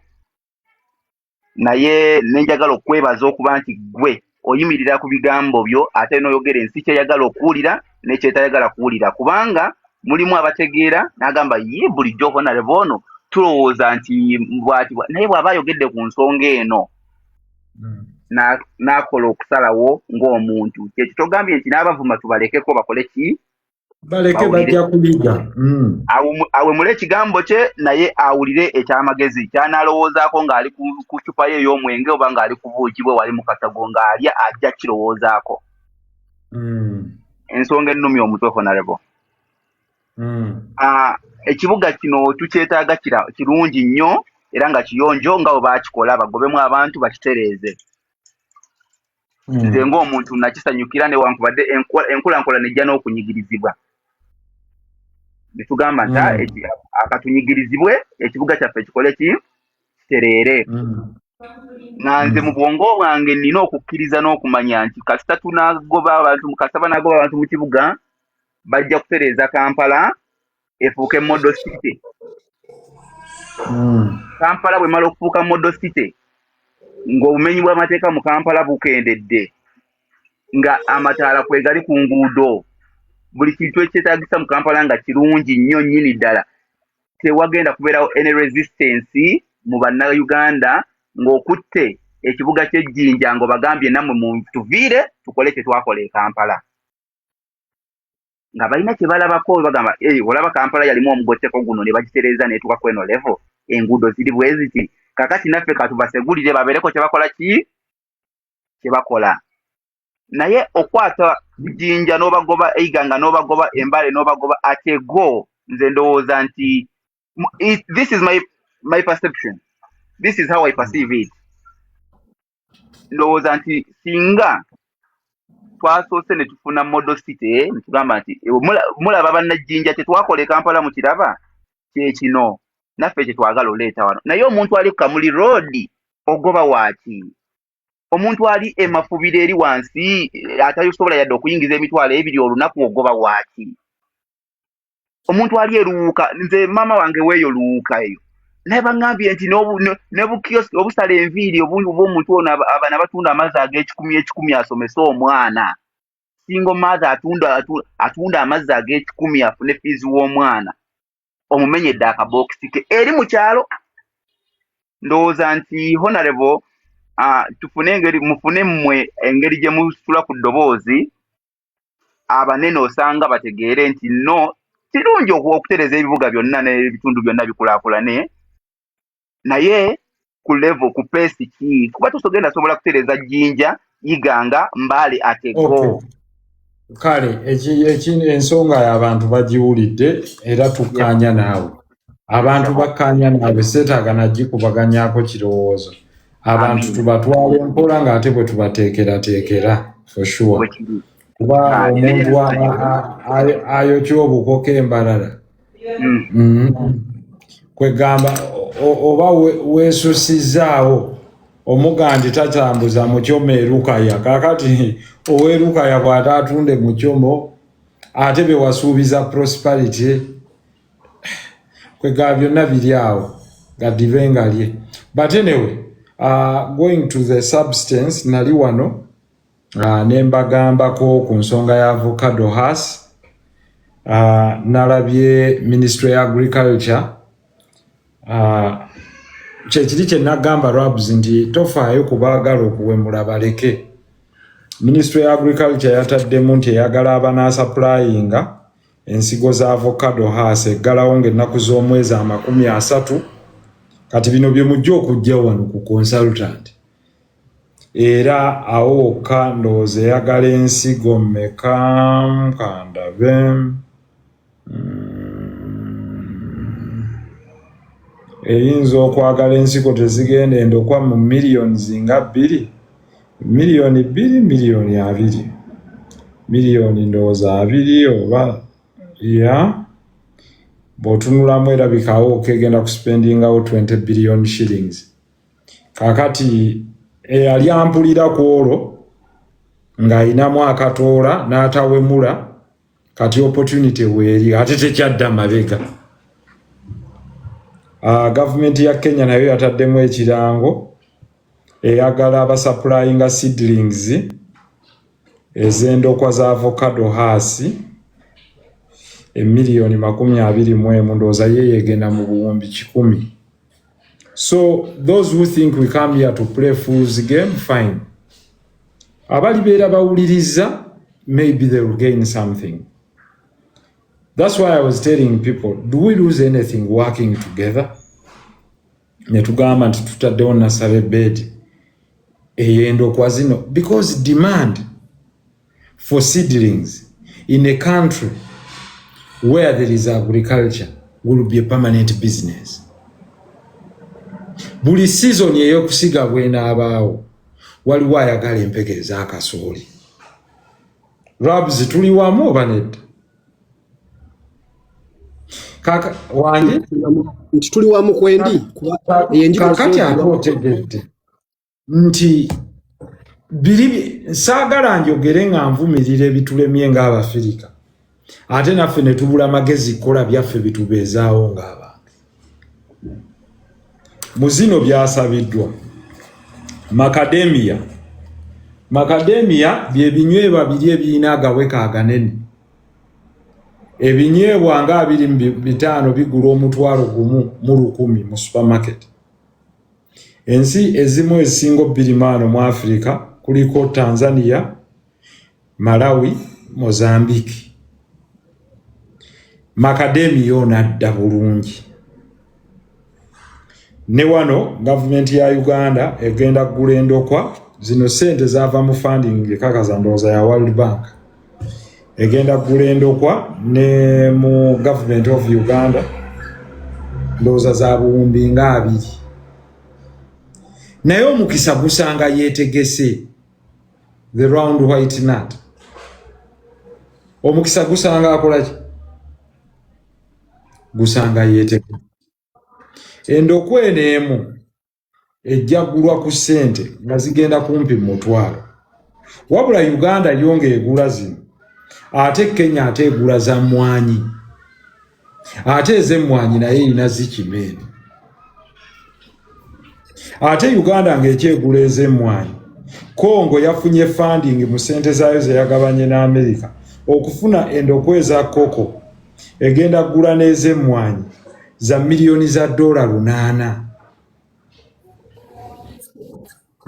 [SPEAKER 9] naye nenjagala okwebaza okuba nti gwe oyimirira ku bigambo byo ate n'oyogera ensi kyeyagala okuwulira n'ekyetayagala kuwulira kubanga mulimu abategeera n'agamba ye bulijjo honorable ono tulowooza nti bwati naye bw'aba ayogedde ku nsonga eno n'akola okusalawo ng'omuntu kyekyo togambye nti n'abavuma tubalekeko bakole ki?
[SPEAKER 2] Baleke bajja kubiga.
[SPEAKER 9] Awemule ekigambo kye naye awulire ekyamagezi kyanalowoozaako ng'ali ku cupa ye ey'omwenge oba ng'ali ku buugi bwe wali mu katago ng'alya ajja kirowoozaako. Ensonga ennumi omutwe honorable. Ekibuga kino tukyetaaga kirungi nnyo era nga kiyonjo nga bwe baakikola bagobemu abantu bakitereeze. Nze ng'omuntu nakisanyukira newankubadde enkulankola nejja n'okunyigirizibwa. Ne tugamba nti akatunyigirizibwe ekibuga kyaffe kikole ki? Kitereere. Nze mu bwongo bwange nina okukkiriza n'okumanya nti kasita tunagoba abantu mu kibuga bajja kutereeza Kampala efuuke model city. Kampala bwe mala okufuuka model city ng'obumenyi bw'amateeka mu Kampala bukendedde nga amataala kwegali ku nguudo buli kintu ekyetaagisa mu Kampala nga kirungi nnyo nnyini ddala tewagenda kubeerawo any resistance mu bannayuganda ng'okutte ekibuga ky'Ejjinja ng'obagambye nammwe mutuviire tukole kye twakola e Kampala nga balina kye balabako bagamba olaba Kampala yalimu omugotteko guno ne bagitereeza neetuuka ku eno level enguudo ziri bwe ziti kakati naffe katubasegulire babeereko kye bakola ki? Kye bakola. Naye okwata Jjinja n'obagoba Eiganga n'obagoba Embale n'obagoba Atego nze ndowooza nti this is my perception. This is how I perceive it. Ndowooza nti singa twasoose ne tufuna model city netugamba nti mulaba bannajjinja tetwakola e Kampala mu kiraba kyekino naffe kye twagala oleeta wano. Naye omuntu ali ku Kamuli Road ogoba waaki? Omuntu ali emafubiro eri wansi atasobola yadde okuyingiza emitwalo ebiri olunaku ogoba waaki? Omuntu ali eruwuuka nze maama wange weeyo luwuuka eyo naye baŋŋambye nti ne bukioski obusala enviiri obw'omuntu ono abana batunda amazzi ag'ekikumi asomese omwana singa omaazi atunda amazzi ag'ekikumi afune fiizi w'omwana omumenyedde akabookisi ke eri mu kyalo. Ndowooza nti honorable mufune mmwe engeri gye musula ku ddoboozi abanene osanga bategeere nti no kirungi okutereeza ebibuga byonna n'ebitundu byonna bikulaakulane naye ku level ku peesi ki kuba tosogenda sobola kutereeza Jjinja Iganga Mbale Atego.
[SPEAKER 2] Kale ensonga y'abantu bagiwulidde era tukkaanya naawe. Abantu bakkaanya naawe seetaaga nagikubaganyaako kirowoozo. Abantu tubatwala empola ng'ate bwe tubateekerateekera for sure. Kuba omuntu ayokya obukoko embalala. Kwegamba oba weesusizzaawo omugandi tatambuza mu kyomo erukaya kakati owerukaya bw'ata atunde mu kyomo ate be wasuubiza prosperity kwegamba byonna biri awo gadive ngalye. But anyway, going to the substance nali wano ne mbagambako ku nsonga ya avocado has nalabye Ministry ya Agriculture kyekiri kye nagamba Rabs nti tofaayo kubaagala okuwemula baleke. Ministry ya Agriculture yataddemu nti eyagala abanaasapulayinga ensigo za avocado has eggalawo ng'ennaku z'omwezi 30 kati bino bye mujja okujja wano ku consultant era awoka ndowooza eyagala ensigo mmeka kandabe eyinza okwagala ensigo tezigenda endokwa mu millions nga 2 miliyoni 2 miliyoni 2 miliyoni ndowooza 2 oba ya bw'otunulamu erabikawo okegenda kuspendingawo 20 billion shillings kakati eyali ampulira ku olwo ng'ayinamu akatoola n'atawemula kati opportunity weeri ate tekyadda mabega. Gavumenti ya Kenya nayo yataddemu ekirango eyagala abasupplyinga seedlings ez'endokwa za avocado haasi emiliyoni 21 ndowooza yeeyegenda mu buwumbi 1,000. So those who think we come here to play fool's game, fine. Abali beera bawuliriza, maybe they will gain something. That's why I was telling people, do we lose anything working together? Netugamba nti tutaddewo nasale bed ey'endokwa zino because demand for seedlings in a country where there is agriculture will be a permanent business. Buli season ey'okusiga bw'enaabaawo waliwo ayagala empeke ez'akasooli. Rabs tuli wamu oba nedda? Kaka wange
[SPEAKER 7] nti tuli wamu kwendi
[SPEAKER 2] kakati ate otegedde nti saagala njogere nga nvumirira ebitulemye ng'Abafirika ate naffe ne tubula magezi kukola byaffe bitubeezaawo ng'abantu. Mu zino byasabiddwa macadamia bye binyweebwa biri ebirina agaweka aganene. Ebinyeebwa nga 25 bigula $1,100 mu supermarket. Ensi ezimu ezisinga obbirimaano mu Afrika kuliko Tanzania, Malawi, Mozambique. Macadamia yoona adda bulungi. Ne wano gavumenti ya Uganda egenda kugula endokwa zino sente zaava mu funding ekakaza ndowooza ya World Bank. Egenda kugula endokwa ne mu government of Uganda ndowooza za buwumbi nga 2. Naye omukisa gusanga yeetegese the round white nut. Omukisa gusanga akolaki? Gusanga yeetegese. Endokwa eneemu ejja kugulwa ku ssente nga zigenda kumpi mu $1,000. Wabula Uganda yonga egula zino. Ate Kenya ate egula za mmwanyi. Ate ez'emmwanyi naye erina zikimeeni. Ate Uganda ng'ekyegula ez'emmwanyi. Congo yafunye funding mu ssente zaayo ze yagabanye n'Amerika okufuna endokwa eza koko egenda kugula n'ez'emmwanyi za miliyoni za $8.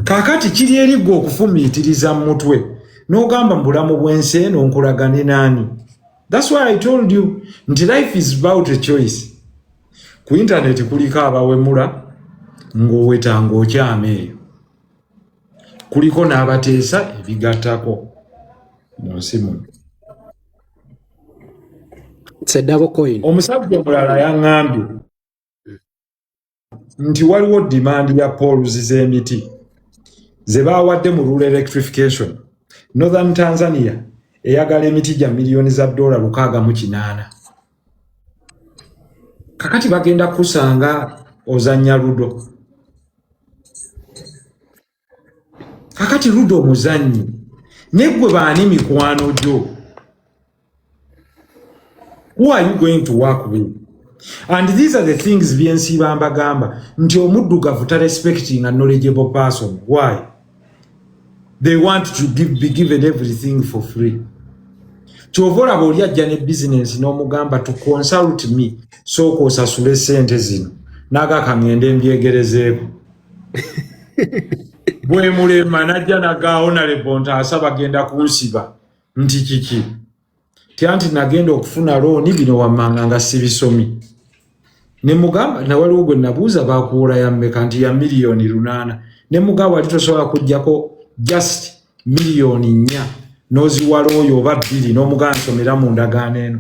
[SPEAKER 2] Kakati kiri eri gwe okufumiitiriza mu mutwe n'ogamba mu bulamu bw'ensi eno nkolagane naani. That's why I told you nti life is about a choice. Ku internet kuliko abawemula ng'oweta ng'okyama eyo. Kuliko n'abateesa ebigattako mu nsi muno. Omusajja omulala yaŋŋambye nti waliwo demand ya poles z'emiti ze baawadde mu rural electrification. Northern Tanzania eyagala emiti gya miliyoni za $68. Kakati bagenda kusanga ozannya ludo. Kakati ludo muzannyi neggwe baani mikwano gyo? Who are you going to work with? And these are the things BNC bambagamba nti omuddugavu ta respecting a knowledgeable person. Why? They want to be given everything for free. Chovola boli ajja ne business n'omugamba to consult me so ko sasule sente zino naga kangende mbyegerezeeko. Bwe mulema najja naga honorable ntaasaba genda kunsiba nti kiki kyanti nagenda okufuna looni bino wammanga nga sibisomi. Ne mugamba na waliwo gwe nabuuza bakuwola ya mmeka nti ya miliyoni 8. Ne mugamba wali tosobola kujjako just miliyoni 4 noziwala oyo oba 2 n'omugansomera mu ndagaano eno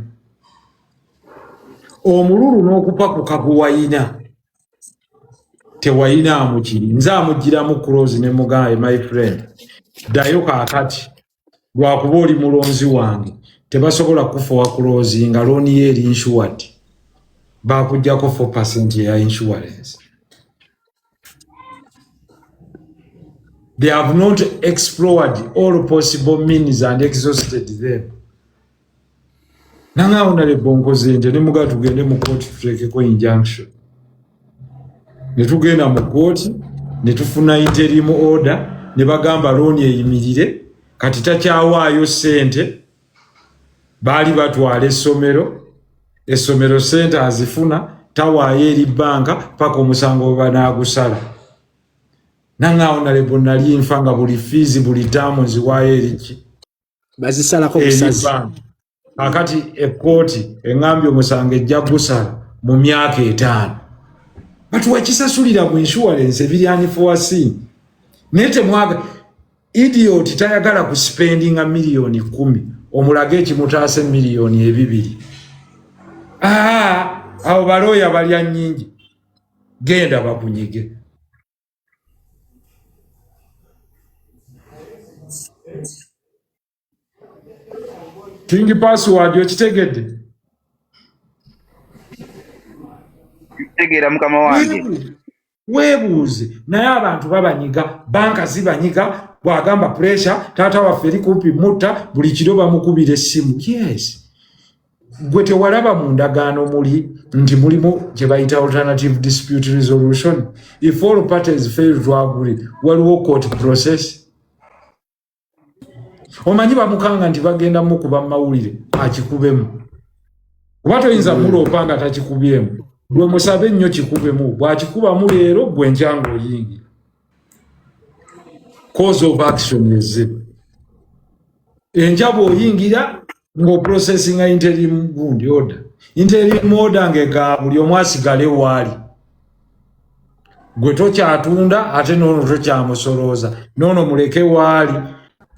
[SPEAKER 2] omululu n'okupakuka kuwayina tewayina amukiri nze amugiramu Close ne mugaye my friend ddayo kaakati lwakuba oli mulonzi wange tebasobola kufuwa Close nga looni ye eri insured baakuggyako 4% ya insurance. They have not explored all possible means and exhausted them. Nanga Honorable Nkoze nti ne muga tugende mu court tuteekeko injunction. Ne tugenda mu court ne tufuna interim order ne bagamba looni eyimirire kati takyawaayo ssente baali batwala essomero ssente azifuna tawaayo eri banka paka omusango banaagusala. Nanga Honorable nali nfa nga buli fees buli taamu nziwaayo eriki
[SPEAKER 7] bazisalako busazi
[SPEAKER 2] akati ekkooti eŋŋambye omusango ejja gusala mu myaka 5 batuwa kisasulira mu insurance ebiryani foasi naye temwaga idiot tayagala kuspendinga miliyoni 10 omulage ekimutaase miliyoni 2 abo balooya balya nnyingi genda bakunyige. King password yokitegedde
[SPEAKER 9] tegera mukama wange
[SPEAKER 2] weebuuze naye abantu babanyiga banka zibanyiga bwagamba pressure taata waffe eri kumpi mutta buli kiro bamukubira essimu. Yes gwe tewalaba mu ndagaano muli nti mulimu kye bayita alternative dispute resolution. If all parties fail to agree waliwo court process. Omanyi bamukanga nti bagenda mukuba mawulire akikubemu kuba toyinza mulopanga takikubyemu gwe musabe nnyo kikubemu bwakikubamu leero gwe nkyango oyingi cause of action eze enjabo oyingira ng'oprocessinga interim good order ng'ega buli omu asigale waali gwe tokyatunda ate noono tokyamusolooza noono muleke waali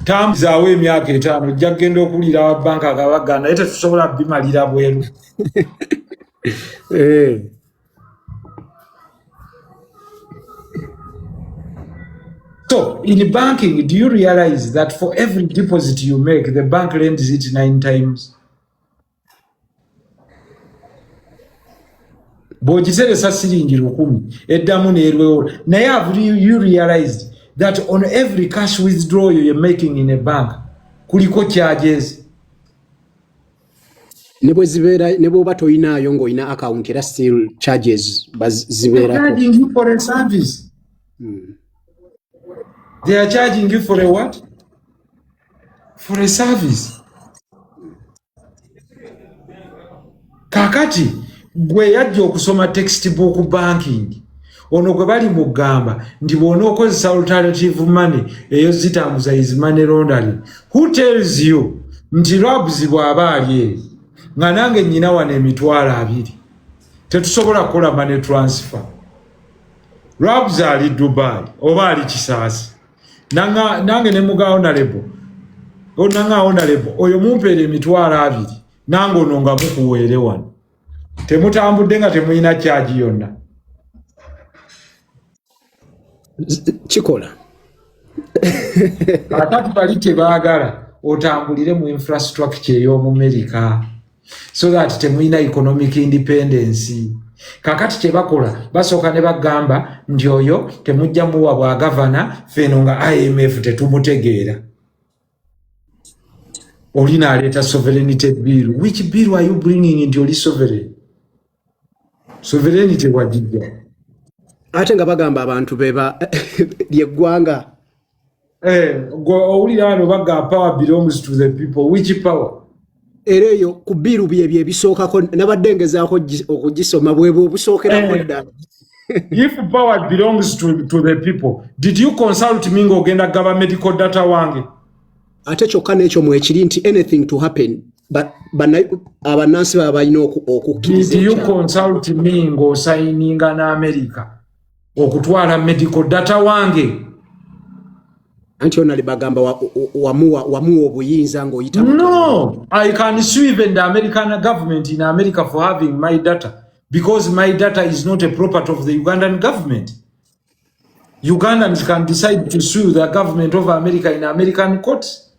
[SPEAKER 2] tamzaawo emyaka 5 ojja kugenda okuliira wa banka agabagana naye tetusobola bimalira bweru. So in banking, do you realize that for every deposit you make, the bank lends it 9 times? Bw'ogiseresa siringi 10 eddamu n'erwewo naye have you realized that on every cash withdrawal you're making in a bank kuliko charges
[SPEAKER 7] nebo zibera nebo batoyinayo ng'oyina account era still charges zibera
[SPEAKER 2] charging you for a service. They are charging you for a what? For a service. Kakati gwe yajja okusoma textbook banking ono gwe bali mugamba nti bw'ona okozesa alternative money eyo zitambuza is money laundering. Who tells you nti Robs bw'aba ali eri nga nange nnyina wano emitwalo 2 tetusobola kukola money transfer? Robs ali Dubai oba ali Kisaasi nange ne muga Honorable oyo mumpeera emitwalo 2 nange ono nga mukuweere wano temutambudde nga temulina charge yonna.
[SPEAKER 7] Chikola
[SPEAKER 2] kakati bali tebaagala otambulire mu infrastructure ey'omu America so that temulina economic independence. Kakati kye bakola basooka ne bagamba nti oyo temujja muwa bwa gavana feno nga IMF tetumutegeera. Olina aleeta sovereignty bill. Which bill are you bringing into your sovereign? Sovereignty wajidda
[SPEAKER 7] ate nga bagamba abantu beba lyeggwanga
[SPEAKER 2] owulira ano bagamba power belongs to the people. Which power?
[SPEAKER 7] Era eyo ku biru bye bisookako nabadde ngezaako okugisoma bwebwe obusookeramu ddala.
[SPEAKER 2] If power belongs to the people, did you consult me ng'ogenda gaba medical data wange?
[SPEAKER 7] Ate kyokka n'ekyo mwekiri nti anything to happen abannansi baba balina okukkiriza.
[SPEAKER 2] Did you consult me ng'osayininga n'America okutwala medical data wange?
[SPEAKER 7] Anti onali bagamba wamuwa obuyinza ng'oyita.
[SPEAKER 2] No, I can sue even the American government in America for having my data because my data is not a property of the Ugandan government. Ugandans can decide to sue the government of America in American courts.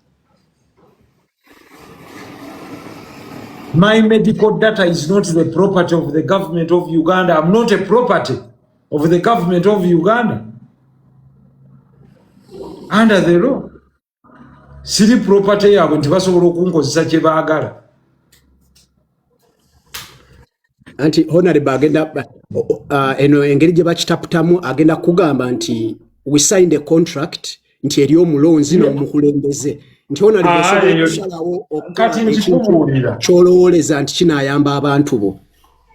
[SPEAKER 2] My medical data is not the property of the government of Uganda. I'm not a property of the government of Uganda. Under the law. Siri property yabwe nti basobola okunkozesa kye baagala.
[SPEAKER 7] Anti honorable agenda eno engeri gye bakitaputamu agenda kugamba nti we signed a contract nti eri omulonzi n'omukulembeze nti honorable asobola okushalawo
[SPEAKER 2] kati nkikubuulira
[SPEAKER 7] ky'olowooleza nti kinaayamba abantu bo.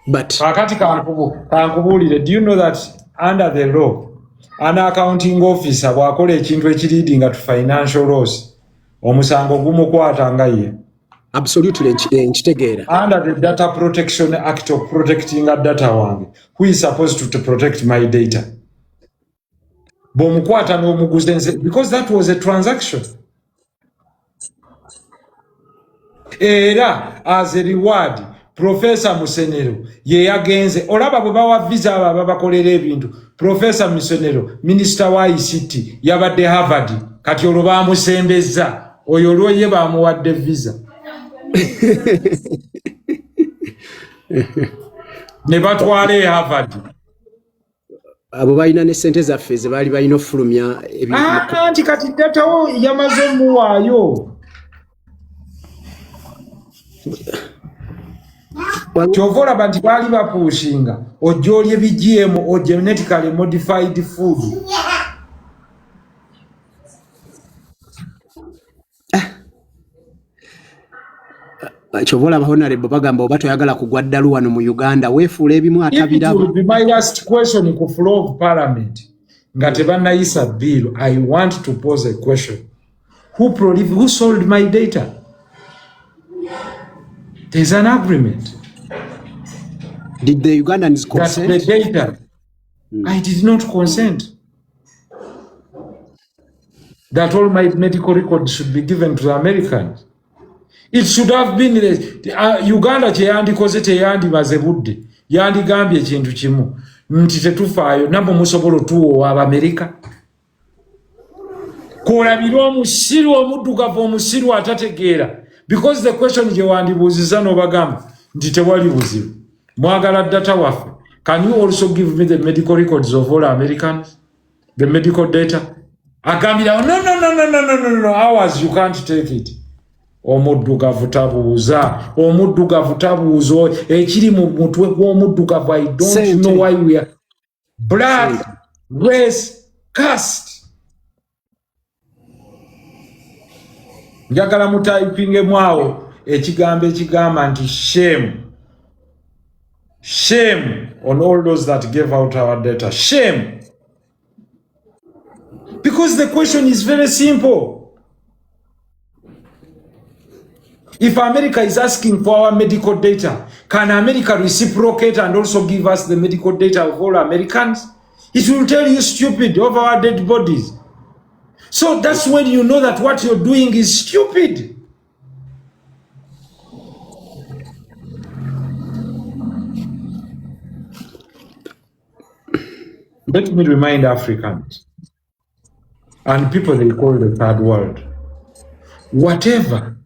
[SPEAKER 7] But
[SPEAKER 2] kakati kankubuulire, do you know that under the law an accounting officer bw'akola ekintu ekiriidinga to financial loss omusango gumukwata nga ye?
[SPEAKER 7] Absolutely, nchitegeera.
[SPEAKER 2] Under the Data Protection Act of protecting a data wange, who is supposed to protect my data? Bomukwata n'omuguze because that was a transaction. Era as a reward, Professor Musenero ye yagenze olaba bwe bawa visa aba bakolera ebintu. Professor Musenero, Minister wa ICT, yabadde Harvard, kati olwo bamusembezza oyo olwo ye bamuwadde visa. Ne batwale Harvard.
[SPEAKER 7] Abo balina ne ssente zaffe ze baali balina ofulumya ebintu.
[SPEAKER 2] Anti kati data wo yamaze muwaayo. Kyovola banti baali bapuushinga ojja olye BGM or genetically modified food.
[SPEAKER 7] Kyovola honorable bagamba oba toyagala kugwa ddalu wano mu Uganda weefuula ebimu atabirabo.
[SPEAKER 2] It will be my last question ku floor of parliament. Nga tebannayisa bill, I want to pose a question. Who sold my data? There's an agreement.
[SPEAKER 7] Did the Ugandans consent?
[SPEAKER 2] That the data, I did not consent. That all my medical records should be given to the Americans. It should have been Uganda kyeyandikoze teyandibaze budde yandigambye ekintu kimu nti tetufaayo nabo musobola otuwa Abamerika kolabirwa omusiru omuddugavu omusiru atategeera because the question gye wandibuuziza n'obagamba nti tewali buzibu mwagala data waffe. Can you also give me the medical records of all Americans, the medical data? Agambira no, hours you can't take it. Omuddugavu tabuuza ekiri mu mutwe gw'omuddugavu. I don't know why we are black race caste. Njagala mutayipingemu awo ekigambo ekigamba nti shame on all those that gave out our data. Shame. Because the question is very simple. If America is asking for our medical data, can America reciprocate and also give us the medical data of all Americans? It will tell you stupid of our dead bodies. So that's when you know that what you're doing is stupid. Let me remind Africans and people they call the third world, whatever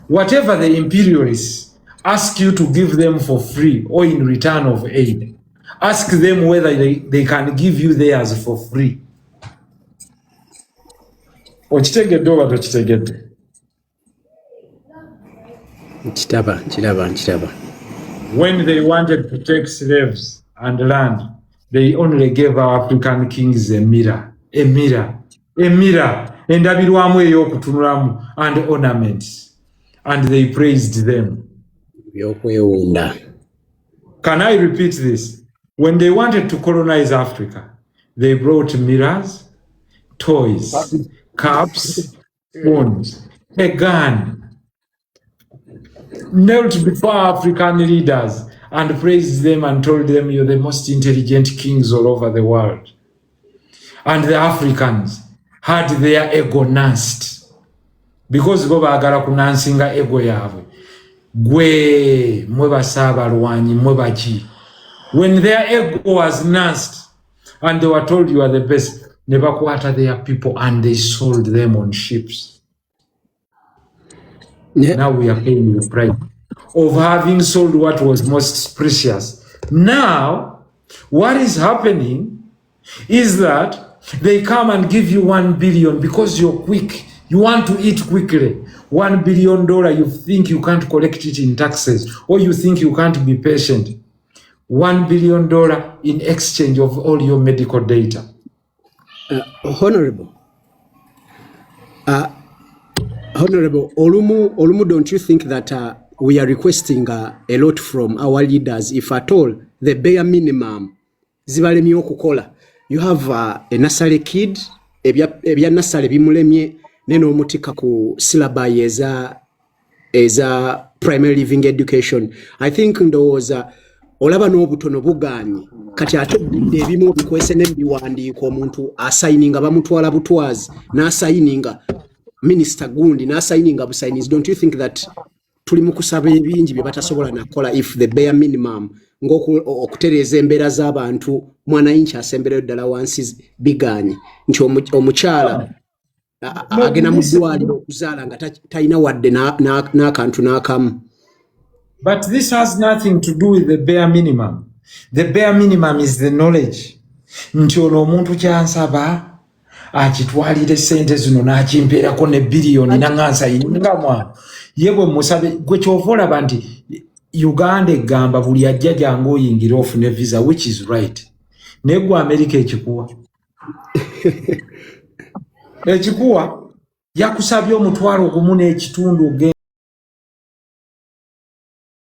[SPEAKER 2] whatever the imperialists ask you to give them for free or in return of aid, ask them whether they can give you theirs for free. Okitegedde oba tokitegedde?
[SPEAKER 7] Kiraba.
[SPEAKER 2] When they wanted to take slaves and land, they only gave our African kings a mirror, endabirwamu ey'okutunulamu and ornaments, and they praised them. Can I repeat this? When they wanted to colonize Africa, they brought mirrors, toys, cups, spoons, a gun, knelt before African leaders and praised them and told them, you're the most intelligent kings all over the world. and the Africans had their ego nursed because bo baagala kunansinga ego yaabwe. Gwe mwe basaba lwanyi mwe baki. When their ego was nursed and they were told you are the best, never quarter their people and they sold them on ships.
[SPEAKER 7] Yeah.
[SPEAKER 2] Now we are paying the price of having sold what was most precious. Now, what is happening is that they come and give you 1 billion because you're quick. You want to eat quickly. $1 billion, you think you can't collect it in taxes, or you think you can't be patient. $1 billion in exchange of all your medical data.
[SPEAKER 7] Honorable, Olumu, don't you think that we are requesting a lot from our leaders, if at all, the bare minimum? Zibalemi okukola. You have a nursery kid, ebya nursery bimulemye, neno omutika ku syllabi eza primary living education. I think ndowooza olaba n'obutono bugaanyi kati ate ebimu bikwese n'ebiwandiiko omuntu asayininga bamutwala butwazi n'asayininga minister gundi n'asayininga busayinizi. Don't you think that tuli mu kusaba ebingi bye batasobola nakola if the bare minimum okutereeza embeera z'abantu mwanayinki asembereyo ddala wansi bigaanye nti omukyala agenda mu ddwaliro okuzaala nga talina wadde n'akantu n'akamu.
[SPEAKER 2] But this has nothing to do with the bare minimum. The bare minimum is the knowledge. Nti ono omuntu kyansaba akitwalire sente zino n'akimpeerako ne biliyoni n'angansa yingamwa. Yebwe musabe gwe kyova olaba nti Uganda egamba buli ajja jangu oyingira ofune visa, which is right. Naye gwe America ekikuwa. Ekikuwa yakusabye omutwalo gumu n'ekitundu